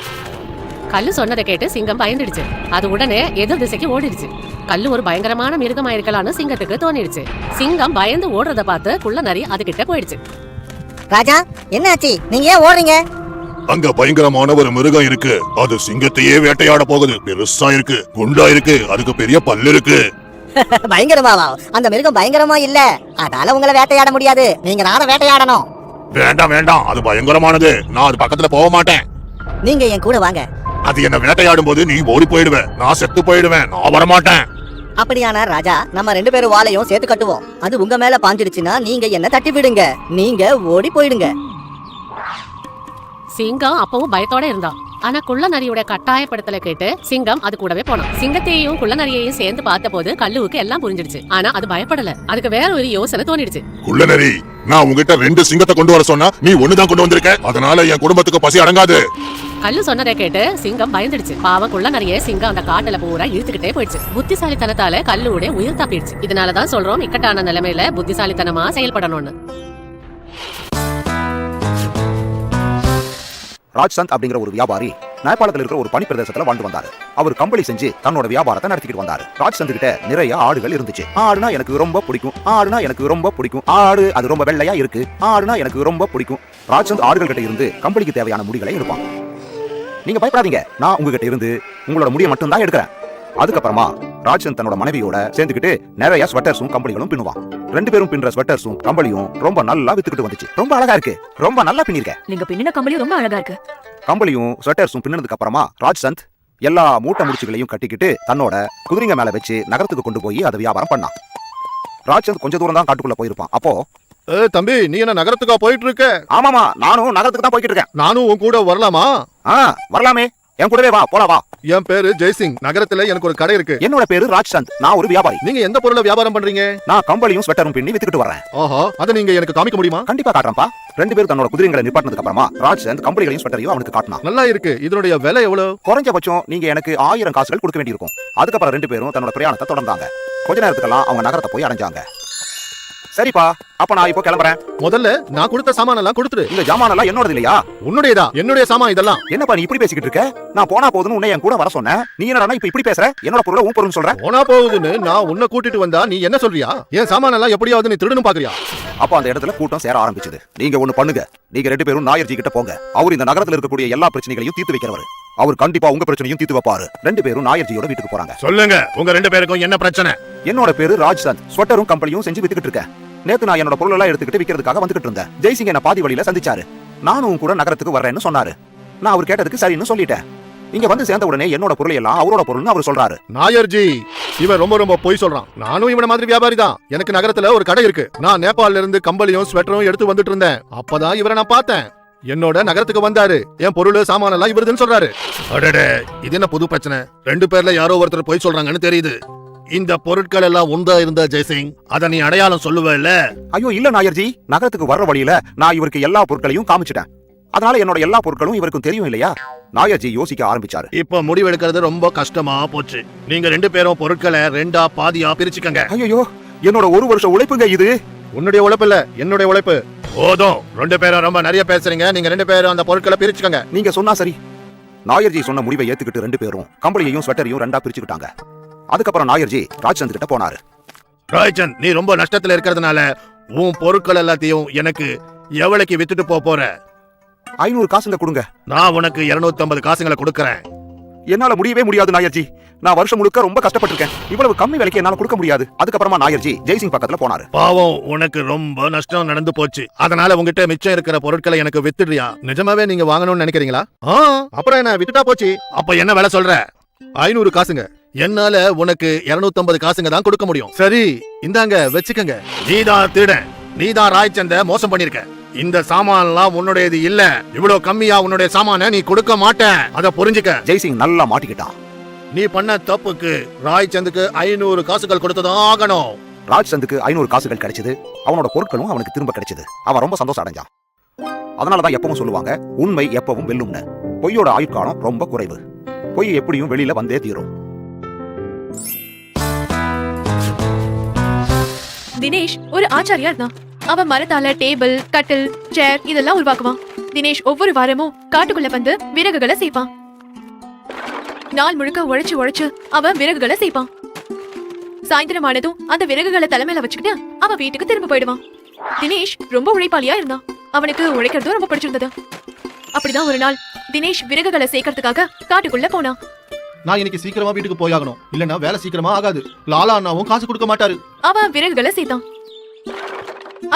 கல்லு சொன்னதை கேட்டு சிங்கம் பயந்துடுச்சு. அது உடனே எதிர் திசைக்கு ஓடிடுச்சு. கல்லு ஒரு பயங்கரமான மிருகமா இருக்கலாம்னு சிங்கத்துக்கு தோணிடுச்சு. சிங்கம் பயந்து ஓடுறத பார்த்து குள்ள நரி அது கிட்ட போயிடுச்சு. ராஜா, என்னாச்சு? நீங்க ஏன் ஓடுறீங்க? அங்க பயங்கரமான ஒரு மிருகம் இருக்கு. அது சிங்கத்தையே வேட்டையாட போகுது. பெருசா இருக்கு, குண்டா இருக்கு, அதுக்கு பெரிய பல்லு இருக்கு. பயங்கரமாவா? அந்த மிருகம் பயங்கரமா இல்ல. அதால உங்களை வேட்டையாட முடியாது. நீங்க நானும் வேட்டையாடணும். வேண்டாம், அது பயங்கரமானது. நான் அது பக்கத்துல போக மாட்டேன். நீங்க என் கூட வாங்க. அது என்ன வேட்டையாடும் போது நீ ஓடி போயிடுவ. நான் செத்து போயிடுவேன். நான் வரமாட்டேன். அப்படியானா ராஜா, நம்ம 2 பேரும் வாளையும் சேர்த்து கட்டுவோம். அது உங்க மேல பாஞ்சிடுச்சுன்னா நீங்க என்ன தட்டி விடுங்க. நீங்க ஓடி போயிடுங்க. சிங்கம் அப்பவும் பயத்தோட இருந்தான். ஆனா குள்ள நரியோட கட்டாயப்படுத்தல கேட்டு சிங்கம் அது கூடவே போனான். சிங்கத்தையும் குள்ள நரியையும் சேர்ந்து பார்த்த போது கல்லுவுக்கு எல்லாம் புரிஞ்சிடுச்சு. ஆனா அது பயப்படல. அதுக்கு வேற ஒரு யோசனை தோணிடுச்சு. குள்ள நரி, நான் உங்ககிட்ட 2 சிங்கத்தை கொண்டு வர சொன்னா நீ ஒண்ணுதான் கொண்டு வந்திருக்க. அதனால என் குடும்பத்துக்கு பசி அடங்காது. கல்லு சொன்னதை கேட்டு சிங்கம் பயந்துடுச்சு. பாவம் குள்ள நரிய சிங்கம் அந்த காட்டுல பூரா இழுத்துக்கிட்டே போயிடுச்சு. புத்திசாலித்தனத்தால கல்லுவோட உயிர் தப்பிடுச்சு. இதனாலதான் சொல்றோம், இக்கட்டான நிலைமையில புத்திசாலித்தனமா செயல்படணும்னு. ராஜ்சந்த் அப்படிங்கிற ஒரு வியாபாரி நேபாளத்தில் இருக்கிற ஒரு பனி பிரதேசத்துல வாழ்ந்து வந்தாரு. அவர் கம்பளி செஞ்சு தன்னோட வியாபாரத்தை நடத்திக்கிட்டு வந்தாரு. ராஜ்சந்த் கிட்ட நிறைய ஆடுகள் இருந்துச்சு. ஆடுனா எனக்கு ரொம்ப பிடிக்கும், ஆடுனா எனக்கு ரொம்ப பிடிக்கும், ஆடு அது ரொம்ப வெள்ளையா இருக்கு, ஆடுனா எனக்கு ரொம்ப பிடிக்கும். ராஜ்சந்த் ஆடுகள் கிட்ட இருந்து கம்பளிக்கு தேவையான முடிகளை எடுப்பான். நீங்க பயப்படாதீங்க, நான் உங்ககிட்ட இருந்து உங்களோட முடியை மட்டும் தான் எடுக்கிறேன். அதுக்கப்புறமா ராஜ்சந்த் தன்னோட மனைவியோட சேர்ந்துக்கிட்டு நிறைய ஸ்வெட்டர்ஸும் கம்பளிகளும் பின்னுவான். 2 பேரும் பின்னுற ஸ்வெட்டர்ஸும் கம்பளியும் ரொம்ப நல்லா வித்துக்கிட்டு வந்துச்சு. ரொம்ப அழகா இருக்கு, ரொம்ப நல்லா பின்னிருக்க. நீங்க பின்னின கம்பளி ரொம்ப அழகா இருக்கு. கம்பளியும் ஸ்வெட்டர்ஸும் பின்னதுக்கு அப்புறமா ராஜ்சந்த் எல்லா மூட்டை முடிச்சுகளையும் கட்டிக்கிட்டு தன்னோட குதிரைங்க மேல வச்சு நகரத்துக்கு கொண்டு போய் அதை வியாபாரம் பண்ணான். ராஜ்சந்த் கொஞ்ச தூரம் தான் காட்டுக்குள்ள போயிருப்பான். அப்போ தம்பி, நீ என்ன நகரத்துக்கா போயிட்டு இருக்க? ஆமாமா, நானும் நகரத்துக்கு தான் போய்கிட்டு இருக்கேன். நானும் உன் கூட வரலாமா? வரலாமே, என் கூடவே வா, போலாம் வா. என் பேரு ஜெய்சிங். நகரத்துல எனக்கு ஒரு கடை இருக்கு. என்னோட பேரு ராஜ்சந்த். நான் ஒரு வியாபாரி. நீங்க எந்த பொருளை வியாபாரம் பண்றீங்க? நான் கம்பளியும் ஸ்வெட்டரும் பின்னி வித்துக்கிட்டு வரேன். ஆஹா, அதை நீங்க எனக்கு காமிக்க முடியுமா? கண்டிப்பா காட்டுறேன்ப்பா. 2 பேரும் தன்னோட குதிரைங்களை நிப்பாட்டினதுக்கு அப்புறமா ராஜ்சந்த் கம்பளிகளையும் ஸ்வெட்டரையும் அவனுக்கு காட்டினான். நல்லா இருக்கு. இதனுடைய விலை எவ்வளவு? குறைஞ்சபட்சம் நீங்க எனக்கு 1000 காசுகள் கொடுக்க வேண்டியிருக்கும். அதுக்கப்புறம் 2 பேரும் தன்னோட பிரயாணத்தை தொடர்ந்தாங்க. கொஞ்ச நேரத்துக்கெல்லாம் அவங்க நகரத்தை போய் அடைஞ்சாங்க. சரிப்பா, அப்ப நான் இப்போ கிளம்புறேன். முதல்ல நான் கொடுத்த சாமான் எல்லாம் கொடுத்துரு. இந்த ஜாமான் எல்லாம் என்னோடது இல்லையா? உன்னுடையதா? என்னுடைய சாமான் இதெல்லாம். என்னப்பா நீ இப்படி பேசிக்கிட்டு இருக்க? நான் போனா போதுன்னு உன்னை என் கூட வர சொன்னேன். நீ என்னடா இப்ப இப்படி பேசுற? என்னோட பொருளை உன் பொருள்னு சொல்ற? போனா போகுதுன்னு நான் உன்னை கூட்டிட்டு வந்தா நீ என்ன சொல்றியா? என் சாமான் எல்லாம் எப்படியாவது நீ திருடணும் பாக்குறியா? அப்ப அந்த இடத்துல கூட்டம் சேர ஆரம்பிச்சது. நீங்க ஒண்ணு பண்ணுங்க, நீங்க 2 பேரும் நாயர்ஜி கிட்ட போங்க. அவர் இந்த நகரத்துல இருக்கக்கூடிய எல்லா பிரச்சனைகளையும் தீர்த்து வைக்கிறவர். அவர் கண்டிப்பா உங்க பிரச்சனையும் தீர்த்து வைப்பாரு. 2 பேரும் நாயர்ஜியோட வீட்டுக்கு போறாங்க. சொல்லுங்க, உங்க 2 பேருக்கும் என்ன பிரச்சனை? என்னோட பேரு ராஜ்சந்த். ஸ்வெட்டரும் கம்பளியும் செஞ்சு வித்துக்கிட்டு இருக்கேன். நேத்து நான் என்னோட பொருள் எல்லாம் எடுத்துக்கிட்டு விக்கிறதுக்காக வந்துகிட்டு இருந்தேன். ஜெய்சிங் என்ன பாதி வழியில சந்திச்சாரு. நானும் கூட நகரத்துக்கு வர்றேன்னு சொன்னாரு. நான் அவர் கேட்டதுக்கு சரின்னு சொல்லிட்டேன். இங்க வந்து சேர்ந்த உடனே என்னோட பொருள் எல்லாம் அவரோட பொருள்னு அவர் சொல்றாரு. நாயர்ஜி, இவன் ரொம்ப பொய் சொல்றான். நானும் இவன மாதிரி வியாபாரி தான். எனக்கு நகரத்துல ஒரு கடை இருக்கு. நான் நேபாளில இருந்து கம்பளியும் ஸ்வெட்டரும் எடுத்து வந்துட்டு இருந்தேன். அப்பதான் இவரை நான் பார்த்தேன். என்னோட நகரத்துக்கு வந்தாரு. என் பொருள் சாமான எல்லாம் இவருதுன்னு சொல்றாரு. அடடே, இது என்ன புது பிரச்சனை? 2 பேர்ல யாரோ ஒருத்தர் பொய் சொல்றாங்கன்னு தெரியுது. இந்த பொருட்கள் எல்லாம் உண்டா இருந்தா ஜெய்சிங், அத நீ அடையாளம் சொல்லுவல்ல? ஐயோ இல்ல நாயர்ஜி, நகரத்துக்கு வர்ற வழியில நான் இவருக்கு எல்லா பொருட்களையும் காமிச்சிட்டேன். அதனால என்னோட எல்லா பொருட்களும் இவருக்கும் தெரியும் இல்லையா? நாயர்ஜி யோசிக்க ஆரம்பிச்சாரு. இப்ப முடிவெடுக்கிறது ரொம்ப கஷ்டமா போச்சு. நீங்க 2 பேரும் பொருட்களை 2ஆ பாதியா பிரிச்சுக்கங்க. ஐயோ, என்னோட 1 வருஷம் உழைப்புங்க இது. உன்னுடைய உழைப்பு இல்ல, என்னுடைய உழைப்பு. போதும், 2 பேரும் ரொம்ப நிறைய பேசுறீங்க. நீங்க 2 பேரும் அந்த பொருட்களை பிரிச்சுக்கங்க. நீங்க சொன்னா சரி. நாயர்ஜி சொன்ன முடிவை ஏத்துக்கிட்டு 2 பேரும் கம்பளியையும் ஸ்வெட்டரையும் 2ஆ பிரிச்சுக்கிட்டாங்க. அதுக்கப்புறம் நாயர்ஜி ராஜ்சந்த் கிட்ட போனாரு. ராய்சந்த், நீ ரொம்ப நஷ்டத்துல இருக்கிறதுனால உன் பொருட்கள் எல்லாத்தையும் எனக்கு எவ்வளவுக்கு வித்துட்டு போற? 500 காசுங்க கொடுங்க. நான் உனக்கு 250 காசுங்களை கொடுக்கறேன். என்னால முடியவே முடியாது நாயர்ஜி. நான் வருஷம் முழுக்க ரொம்ப கஷ்டப்பட்டிருக்கேன். இவ்வளவு கம்மி விலைக்கு என்னால கொடுக்க முடியாது. அதுக்கப்புறமா நாயர்ஜி ஜெய்சிங் பக்கத்துல போனாரு. பாவம், உனக்கு ரொம்ப நஷ்டம் நடந்து போச்சு. அதனால உங்ககிட்ட மிச்சம் இருக்கிற பொருட்களை எனக்கு வித்துடுறியா? நிஜமாவே நீங்க வாங்கணும்னு நினைக்கிறீங்களா? அப்புறம் என்ன விட்டுட்டா போச்சு. அப்ப என்ன வேலை சொல்ற? 500 காசுங்க. என்னால உனக்கு 250 காசுங்க தான் கொடுக்க முடியும். சரி, இந்தாங்க வச்சுக்கங்க. நீதான் திருடன். நீதான் ராய்சந்த மோசம் பண்ணிருக்க. இந்த சாமான்லாம் உன்னுடையது இல்ல. இவ்வளவு கம்மியா உன்னுடைய சாமான நீ கொடுக்க மாட்ட. அத புரிஞ்சுக்க. ஜெய்சிங் நல்லா மாட்டிக்கிட்டான். நீ பண்ண தப்புக்கு ராய்சந்துக்கு 500 காசுகள் கொடுத்ததான் ஆகணும். ராஜ்சந்துக்கு 500 காசுகள் கிடைச்சது. அவனோட பொருட்களும் அவனுக்கு திரும்ப கிடைச்சது. அவன் ரொம்ப சந்தோஷம் அடைஞ்சான். அதனாலதான் எப்பவும் சொல்லுவாங்க, உண்மை எப்பவும் வெல்லும்னு. பொய்யோட ஆயுட்காலம் ரொம்ப குறைவு. பொய் எப்படியும் வெளியில வந்தே தீரும். தினேஷ் ஒரு ஆச்சாரியா இருந்தான். அவன் மரத்தால டேபிள், கட்டில், சேர் இதெல்லாம் உருவாக்குவான். தினேஷ் ஒவ்வொரு வாரமும் காட்டுக்குள்ள வந்து விறகுகளை சேர்ப்பான். நாள் முழுக்க உழைச்சு அவன் விறகுகளை சேர்ப்பான். சாயந்தரம் ஆனதும் அந்த விறகுகளை தலைமையில வச்சுக்கிட்டு அவன் வீட்டுக்கு திரும்ப போயிடுவான். தினேஷ் ரொம்ப உழைப்பாளியா இருந்தான். அவனுக்கு உழைக்கிறதும் ரொம்ப பிடிச்சிருந்தது. அப்படிதான் ஒரு நாள் தினேஷ் விறகுகளை சேர்க்கறதுக்காக காட்டுக்குள்ள போனான். நான் இன்னைக்கு சீக்கிரமா வீட்டுக்கு போயாகணும், இல்லன்னா வேலை சீக்கிரமா ஆகாது. லாலா அண்ணாவும் காசு கொடுக்க மாட்டாரு. அவன் விறகுகளை சேர்த்தான்.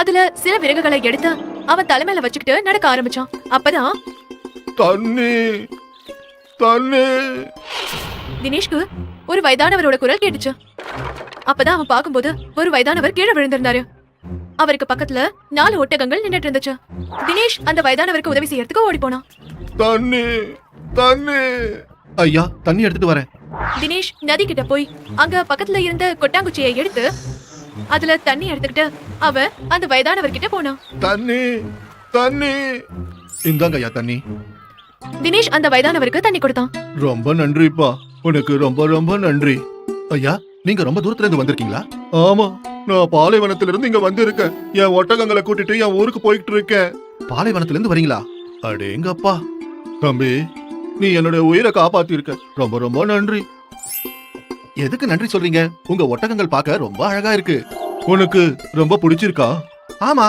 அதுல சில விறகுகளை எடுத்து அவன் தலைமையில வச்சுக்கிட்டு நடக்க ஆரம்பிச்சான். அப்பதான் தண்ணி தண்ணி தினேஷ்க்கு ஒரு வயதானவரோட குரல் கேட்டுச்சு. அப்பதான் அவன் பார்க்கும்போது ஒரு வயதானவர் கீழே விழுந்திருந்தாரு. அவருக்கு பக்கத்துல 4 ஒட்டகங்கள் நின்னுட்டு இருந்துச்சு. தினேஷ் அந்த வயதானவருக்கு உதவி செய்யறதுக்கு ஓடி போனான். தண்ணி தண்ணி. ஐயா, தண்ணி எடுத்துட்டு வரேன். தினேஷ் நதி கிட்ட போய் அங்க பக்கத்துல இருந்த கொட்டாங்குச்சியை எடுத்து அதுல தண்ணி எடுத்துக்கிட்டு அவன் அந்த வயதானவர் கிட்ட போனான். தண்ணி தண்ணி. இந்தாங்க ஐயா தண்ணி. தினேஷ் அந்த வயதானவருக்கு தண்ணி கொடுத்தான். ரொம்ப நன்றிப்பா, உனக்கு ரொம்ப ரொம்ப நன்றி. ஐயா, நீங்க ரொம்ப தூரத்துல இருந்து வந்திருக்கீங்களா? ஆமா, நான் பாலைவனத்துல இருந்து இங்க வந்திருக்கேன். என் ஒட்டகங்களை கூட்டிட்டு என் ஊருக்கு போயிட்டு இருக்கேன். பாலைவனத்துல இருந்து வரீங்களா? அடேங்கப்பா. தம்பி, நீ என்னுடைய உயிரை காப்பாத்தி இருக்க. ரொம்ப ரொம்ப நன்றி. எதுக்கு நன்றி சொல்றீங்க? உங்க ஒட்டகங்கள் பார்க்க ரொம்ப அழகா இருக்கு. உனக்கு ரொம்ப பிடிச்சிருக்கா? ஆமா,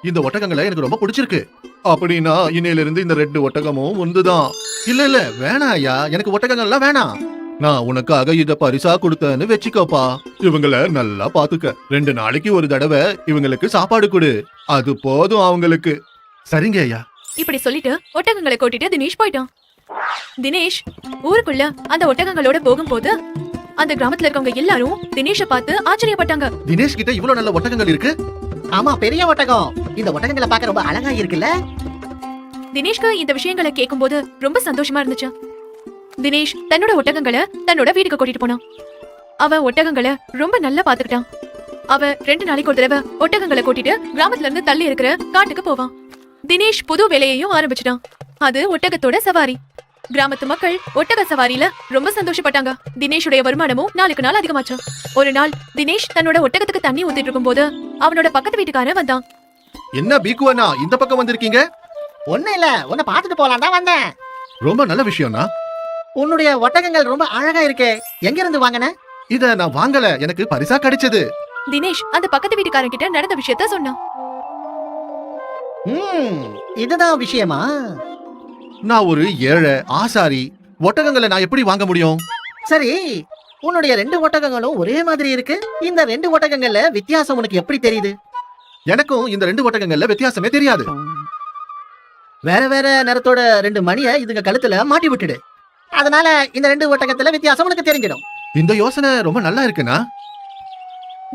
இந்த ஒட்டகங்களை எனக்கு ரொம்ப பிடிச்சிருக்கு. அப்படின்னா இன்னையில இருந்து இந்த 2 ஒட்டகமும் ஒன்றுதான். இல்ல வேணாம் ஐயா, எனக்கு ஒட்டகங்கள்லாம் வேணாம். நான் உனக்காக இத பரிசா கொடுத்தேன்னு வச்சுக்கோப்பா. இவங்கள நல்லா பாத்துக்க. 2 நாளைக்கு ஒரு தடவை இவங்களுக்கு சாப்பாடு கொடு. அது போதும் அவங்களுக்கு. சரிங்க ஐயா. இப்படி சொல்லிட்டு ஒட்டகங்களை கூட்டிட்டு தினேஷ் போயிட்டான். தினேஷ் ஊருக்குள்ள அந்த ஒட்டகங்களோட போகும்போது அந்த கிராமத்துல இருக்கவங்க எல்லாரும் தினேஷை பார்த்து ஆச்சரியப்பட்டாங்க. தினேஷ் கிட்ட இவ்வளவு நல்ல ஒட்டகங்கள் இருக்கு. ஆமா, பெரிய ஒட்டகம். இந்த ஒட்டகங்களை பார்க்க ரொம்ப அழகா இருக்குல்ல. தினேஷ்க்கு இந்த விஷயங்களை கேட்கும்போது ரொம்ப சந்தோஷமா இருந்துச்சு. தினேஷ் தன்னோட ஒட்டகங்களை தன்னோட வீட்டுக்கு கூட்டிட்டு போனான். அவன் ஒட்டகங்களை ரொம்ப நல்லா பாத்துக்கிட்டான். அவன் 2 நாளைக்கு ஒரு தடவை ஒட்டகங்களை கூட்டிட்டு கிராமத்துல இருந்து தள்ளி இருக்கிற காட்டுக்கு போவான். தினேஷ் புது வேலையையும் ஆரம்பிச்சிட்டான். அது ஒட்டகத்தோட சவாரி. கிராமத்து மக்கள் ஒட்டக சவாரியில ரொம்ப சந்தோஷப்பட்டாங்க. தினேஷுடைய வருமானமும் நாளுக்கு நாள் அதிகமாச்சு. ஒரு நாள் தினேஷ் தன்னோட ஒட்டகத்துக்கு தண்ணி ஊத்திட்டு இருக்கும் போது அவனோட பக்கத்து வீட்டுக்காரன் வந்தான். என்ன பீக்குவனா இந்த பக்கம் வந்திருக்கீங்க? ஒண்ணு இல்ல, உன்னை பாத்துட்டு போலாம் தான் வந்தேன். ரொம்ப நல்ல விஷயம்னா. உன்னுடைய ஒட்டகங்கள் ரொம்ப அழகா இருக்கே. எங்க இருந்து வாங்கின? இத நான் வாங்கல, எனக்கு பரிசா கிடைச்சது. தினேஷ் அந்த பக்கத்து வீட்டுக்காரன் கிட்ட நடந்த விஷயத்த சொன்னான். இதுதான் விஷயமா? நான் ஒரு ஏழை ஆசாரி. ஒட்டகங்களை நான் எப்படி வாங்க முடியும்? சரி, உன்னுடைய 2 ஒட்டகங்களும் ஒரே மாதிரி இருக்கு. இந்த 2 ஒட்டகங்கள்ல வித்தியாசம் உனக்கு எப்படி தெரியுது? எனக்கும் இந்த 2 ஒட்டகங்கள்ல வித்தியாசமே தெரியாது. வேற வேற நிறத்தோட 2 மணியை இதுங்க கழுத்துல மாட்டி விட்டுடு. அதனால இந்த 2 ஒட்டகத்துல வித்தியாசம் உனக்கு தெரிஞ்சிடும். இந்த யோசனை ரொம்ப நல்லா இருக்குண்ணா.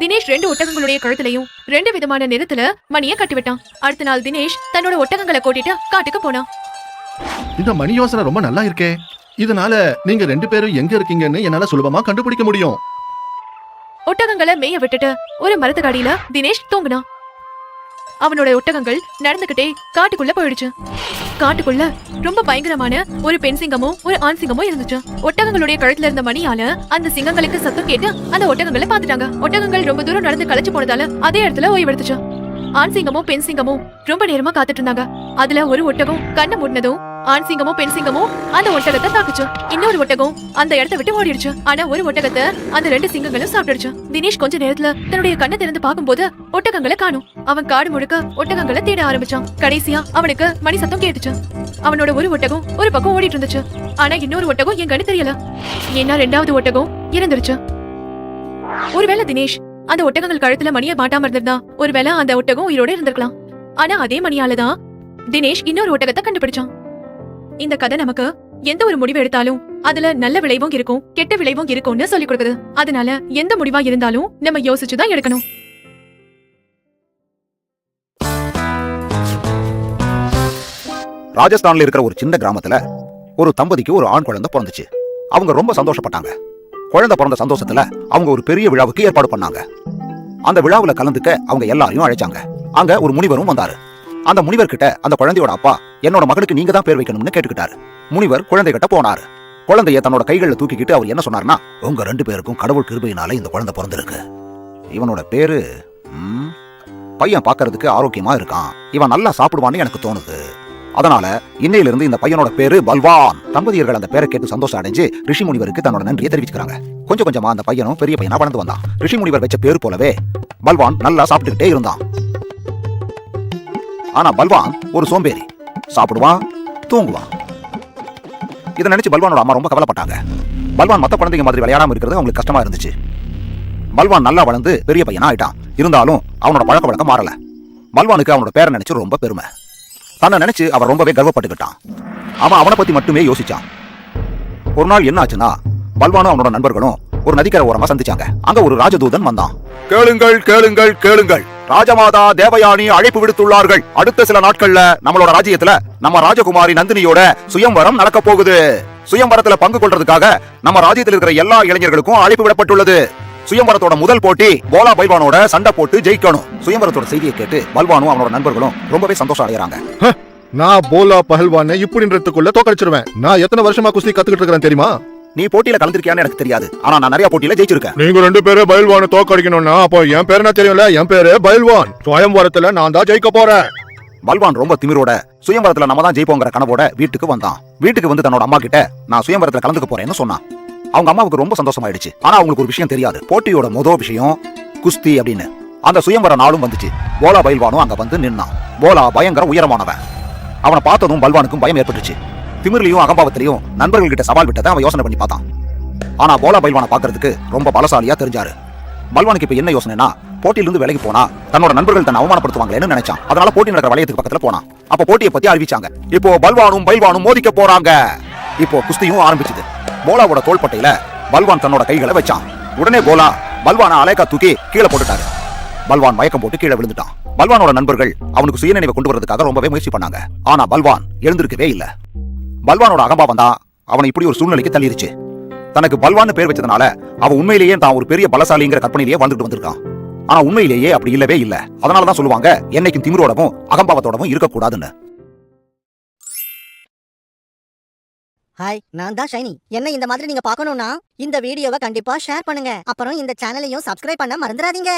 தினேஷ் 2 ஒட்டகங்களுடைய கழுத்துலயும் 2 விதமான நிறத்துல மணியை கட்டிவிட்டான். அடுத்த நாள் தினேஷ் தன்னோட ஒட்டகங்களை கூட்டிட்டு காட்டுக்கு போனான். இந்த மணி யோசனை ரொம்ப நல்லா இருக்கே. இதனால நீங்க 2 பேரும் எங்க இருக்கீங்கன்னு என்னால சுலபமா கண்டுபிடிக்க முடியும். ஒட்டகங்களை மேய விட்டுட்டு ஒரு மரத்துக்கு அடியில தினேஷ் தூங்கினான். அவனோட ஒட்டகங்கள் நடந்துகிட்டே காட்டுக்குள்ள போயிடுச்சு. காட்டுக்குள்ள ரொம்ப பயங்கரமான ஒரு பெண் சிங்கமும் ஒரு ஆண் சிங்கமும் இருந்துச்சு. ஒட்டகங்களுடைய கழுத்துல இருந்த மணியால அந்த சிங்கங்களுக்கு சத்தம் கேட்டு அந்த ஒட்டகங்களை பாத்துட்டாங்க. ஒட்டகங்கள் ரொம்ப தூரம் நடந்து களைச்சு போனதால அதே இடத்துல ஓய்வெடுத்துச்சு. ஆண் சிங்கமும் பெண் சிங்கமும் ரொம்ப நேரமா காத்துட்டு இருந்தாங்க. அதுல ஒரு ஒட்டகம் கண்ணை மூடினதும் ஆண் சிங்கமும் பெண் சிங்கமும் அந்த ஒட்டகத்தை தாக்குச்சு. இன்னொரு ஒட்டகம் அந்த இடத்தை விட்டு ஓடிடுச்சு. ஆனா ஒரு ஒட்டகத்தை அந்த 2 சிங்கங்களும் சாப்பிட்டுடுச்சு. தினேஷ் கொஞ்ச நேரத்துல தன்னுடைய கண்ணை திறந்து பார்க்கும்போது ஒட்டகங்களை காணும். அவன் காடு முழுக்க ஒட்டகங்களை தேட ஆரம்பிச்சான். கடைசியா அவனுக்கு மணி சத்தம் கேட்டுச்சு. அவனோட ஒரு ஒட்டகம் ஒரு பக்கம் ஓடிட்டு இருந்துச்சு. ஆனா இன்னொரு ஒட்டகம் எங்கன்னு தெரியல. ஏன்னா 2வது ஒட்டகம் இறந்துருச்சு. ஒருவேளை தினேஷ் அந்த ஒட்டகங்கள் கழுத்துல மணியை மாட்டாம இருந்திருந்தா ஒருவேளை அந்த ஒட்டகம் உயிரோட இருந்திருக்கலாம். ஆனா அதே மணியாலதான் தினேஷ் இன்னொரு ஒட்டகத்தை கண்டுபிடிச்சான். இந்த கதை நமக்கு எந்த ஒரு முடிவு எடுத்தாலும் அதுல நல்ல விளைவும் இருக்கும் கெட்ட விளைவும் இருக்கும்னு சொல்லி கொடுக்குது. அதனால எந்த முடிவா இருந்தாலும் நம்ம யோசிச்சுதான் எடுக்கணும். ராஜஸ்தான்ல இருக்கிற ஒரு சின்ன கிராமத்துல ஒரு தம்பதிக்கு ஒரு ஆண் குழந்தை பிறந்துச்சு. அவங்க ரொம்ப சந்தோஷப்பட்டாங்க. குழந்தை பிறந்த சந்தோஷத்துல அவங்க ஒரு பெரிய விழாவுக்கு ஏற்பாடு பண்ணாங்க. அந்த விழாவுல கலந்துக்க அவங்க எல்லாரையும் அழைச்சாங்க. அங்க ஒரு முனிவரும் வந்தாரு. அந்த முனிவர் கிட்ட அந்த குழந்தையோட அப்பா என்னோட மகனுக்கு நீங்க தான் பேர் வைக்கணும்னு கேட்டுக்கிட்டாரு. முனிவர் குழந்தை கிட்ட போனாரு. குழந்தைய தன்னோட கைகள்ல தூக்கிக்கிட்டு அவர் என்ன சொன்னார்னா, உங்க 2 பேருக்கும் கடவுள் கிருபையினால இந்த குழந்தை பிறந்திருக்கு. இவனோட பேரு பையன் பாக்குறதுக்கு ஆரோக்கியமா இருக்கான். இவன் நல்லா சாப்பிடுவான்னு எனக்கு தோணுது. அதனால இன்னையில இருந்து இந்த பையனோட பேரு பல்வான். தம்பதியர்கள் அந்த பேரை கேட்டு சந்தோஷம் அடைஞ்சு ரிஷி முனிவருக்கு தன்னோட நன்றியை தெரிவிச்சுக்கிறாங்க. கொஞ்சம் கொஞ்சமா அந்த பையனும் பெரிய பையனா வளர்ந்து வந்தான். ரிஷி முனிவர் வச்ச பேரு போலவே பல்வான் நல்லா சாப்பிட்டுக்கிட்டே இருந்தான். ஆனா பல்வான் ஒரு சோம்பேறி. சாப்பிடுவான், தூங்குவான். இதை நினைச்சு பல்வானோட அம்மா ரொம்ப கவலைப்பட்டாங்க. பல்வான் மத்த குழந்தைங்க மாதிரி விளையாடாம இருக்கிறது அவங்களுக்கு கஷ்டமா இருந்துச்சு. பல்வான் நல்லா வளர்ந்து பெரிய பையனா ஆயிட்டான். இருந்தாலும் அவனோட பழக்க வழக்கம் மாறல. பல்வானுக்கு அவனோட பேரை நினைச்சு ரொம்ப பெருமை. தன்னை நினைச்சு அவன் ரொம்பவே கர்வப்பட்டுக்கிட்டான். அவன் அவனை பத்தி மட்டுமே யோசிச்சான். ஒரு நாள் என்ன ஆச்சுன்னா, பல்வானும் அவனோட நண்பர்களும் ஒரு நதிக்கரை ஓரமா சந்திச்சாங்க. அங்க ஒரு ராஜதூதன் வந்தான். கேளுங்கள் கேளுங்கள் கேளுங்கள், ராஜமாதா தேவயானி அழைப்பு விடுத்துள்ளார்கள். அடுத்த சில நாட்கள்ல நம்மளோட ராஜ்யத்துல நம்ம ராஜகுமாரி நந்தினியோட சுயம்வரம் நடக்க போகுது. சுயம்வரத்துல பங்கு கொள்றதுக்காக நம்ம ராஜ்யத்தில் இருக்கிற எல்லா இளைஞர்களுக்கும் அழைப்பு விடப்பட்டுள்ளது. சுயம்வரத்தோட முதல் போட்டி போலா பல்வானோட சண்டை போட்டு ஜெயிக்கணும். சுயம்வரத்தோட செய்தியை கேட்டு பல்வானும் அவனோட நண்பர்களும் ரொம்பவே சந்தோஷம் அடைகிறாங்க. நான் போலா பஹல்வானை இப்படின்றதுக்குள்ள தோக்கடிச்சிருவேன். நான் எத்தனை வருஷமா குஸ்தி கத்துக்கிட்டு இருக்கிறேன் தெரியுமா? நீ போட்டியில கலந்திருக்கியான்னு எனக்கு தெரியாது. ஆனா நான் நிறைய போட்டியில ஜெயிச்சிருக்கேன். நீங்க 2 பேரும் பயில்வானை தோக்கடிக்கணும்னா அப்போ என் பேரு என்ன தெரியும்ல? என் பேரு பயில்வான். சுயம்வரத்துல நான் தான் ஜெயிக்க போறேன். பல்வான் ரொம்ப திமிரோட சுயம்வரத்துல நம்ம தான் ஜெயிப்போங்கிற கனவோட வீட்டுக்கு வந்தான். வீட்டுக்கு வந்து தன்னோட அம்மா கிட்ட நான் சுயம்வரத்துல கலந்துக்க போறேன்னு சொன்னான். அவங்க அம்மாவுக்கு ரொம்ப சந்தோஷமாயிடுச்சு. ஆனா அவங்களுக்கு ஒரு விஷயம் தெரியாது. போட்டியோட முதல் விஷயம் குஸ்தி அப்படின்னு. அந்த சுயம்வர நாளும் வந்துச்சு. போலா பயில்வானும் அங்க வந்து நின்னான். போலா பயங்கர உயரமானவன். அவனை பார்த்ததும் பல்வானுக்கும் பயம் ஏற்பட்டுச்சு. திமிர்லையும் அகம்பாவத்திலையும் நண்பர்கள் கிட்ட சவால் விட்டதை அவன் யோசனை பண்ணி பார்த்தான். ஆனா போலா பல்வானை பாக்குறதுக்கு ரொம்ப பலசாலியா தெரிஞ்சாரு. பல்வானுக்கு இப்ப என்ன யோசனைனா, போட்டியிலிருந்து விலகி போனா தன்னோட நண்பர்கள் தன்னை அவமானப்படுத்துவாங்களேன்னு நினைச்சான். அதனால போட்டி நடக்கிற வளையத்துக்கு பக்கத்துல போனான். அப்ப போட்டியை பத்தி அறிவிச்சாங்க. இப்போ பல்வானும் பல்வானும் மோதிக்க போறாங்க. இப்போ குஸ்தியும் ஆரம்பிச்சது. போலாவோட தோள்பட்டையில பல்வான் தன்னோட கைகளை வச்சான். உடனே போலா பல்வானை அலைக்கா தூக்கி கீழே போட்டுட்டாரு. பல்வான் மயக்கம் போட்டு கீழே விழுந்துட்டான். பல்வானோட நண்பர்கள் அவனுக்கு சுயநினைவை கொண்டு வரதுக்காக ரொம்பவே முயற்சி பண்ணாங்க. ஆனா பல்வான் எழுந்திருக்கவே இல்ல. பல்வானோட அகம்பாவம் தான் அவனை இப்படி ஒரு சூழ்நிலைக்கு தள்ளிருச்சு. தனக்கு பல்வான்னு பேர் வச்சதுனால அவன் உண்மையிலேயே தான் ஒரு பெரிய பலசாலிங்கிற கற்பனையிலேயே வாழ்ந்துட்டு வந்திருக்கான். ஆனா உண்மையிலேயே அப்படி இல்லவே இல்ல. அதனாலதான் சொல்லுவாங்க, என்னைக்கும் திமிரோடவும் அகம்பாவத்தோடவும் இருக்கக்கூடாதுன்னு. ஹாய், நான் தான் ஷைனி. என்ன இந்த மாதிரி நீங்க பார்க்கணும்னா இந்த வீடியோவை கண்டிப்பா ஷேர் பண்ணுங்க. அப்புறம் இந்த சேனலையும் சப்ஸ்கிரைப் பண்ண மறந்துடாதீங்க.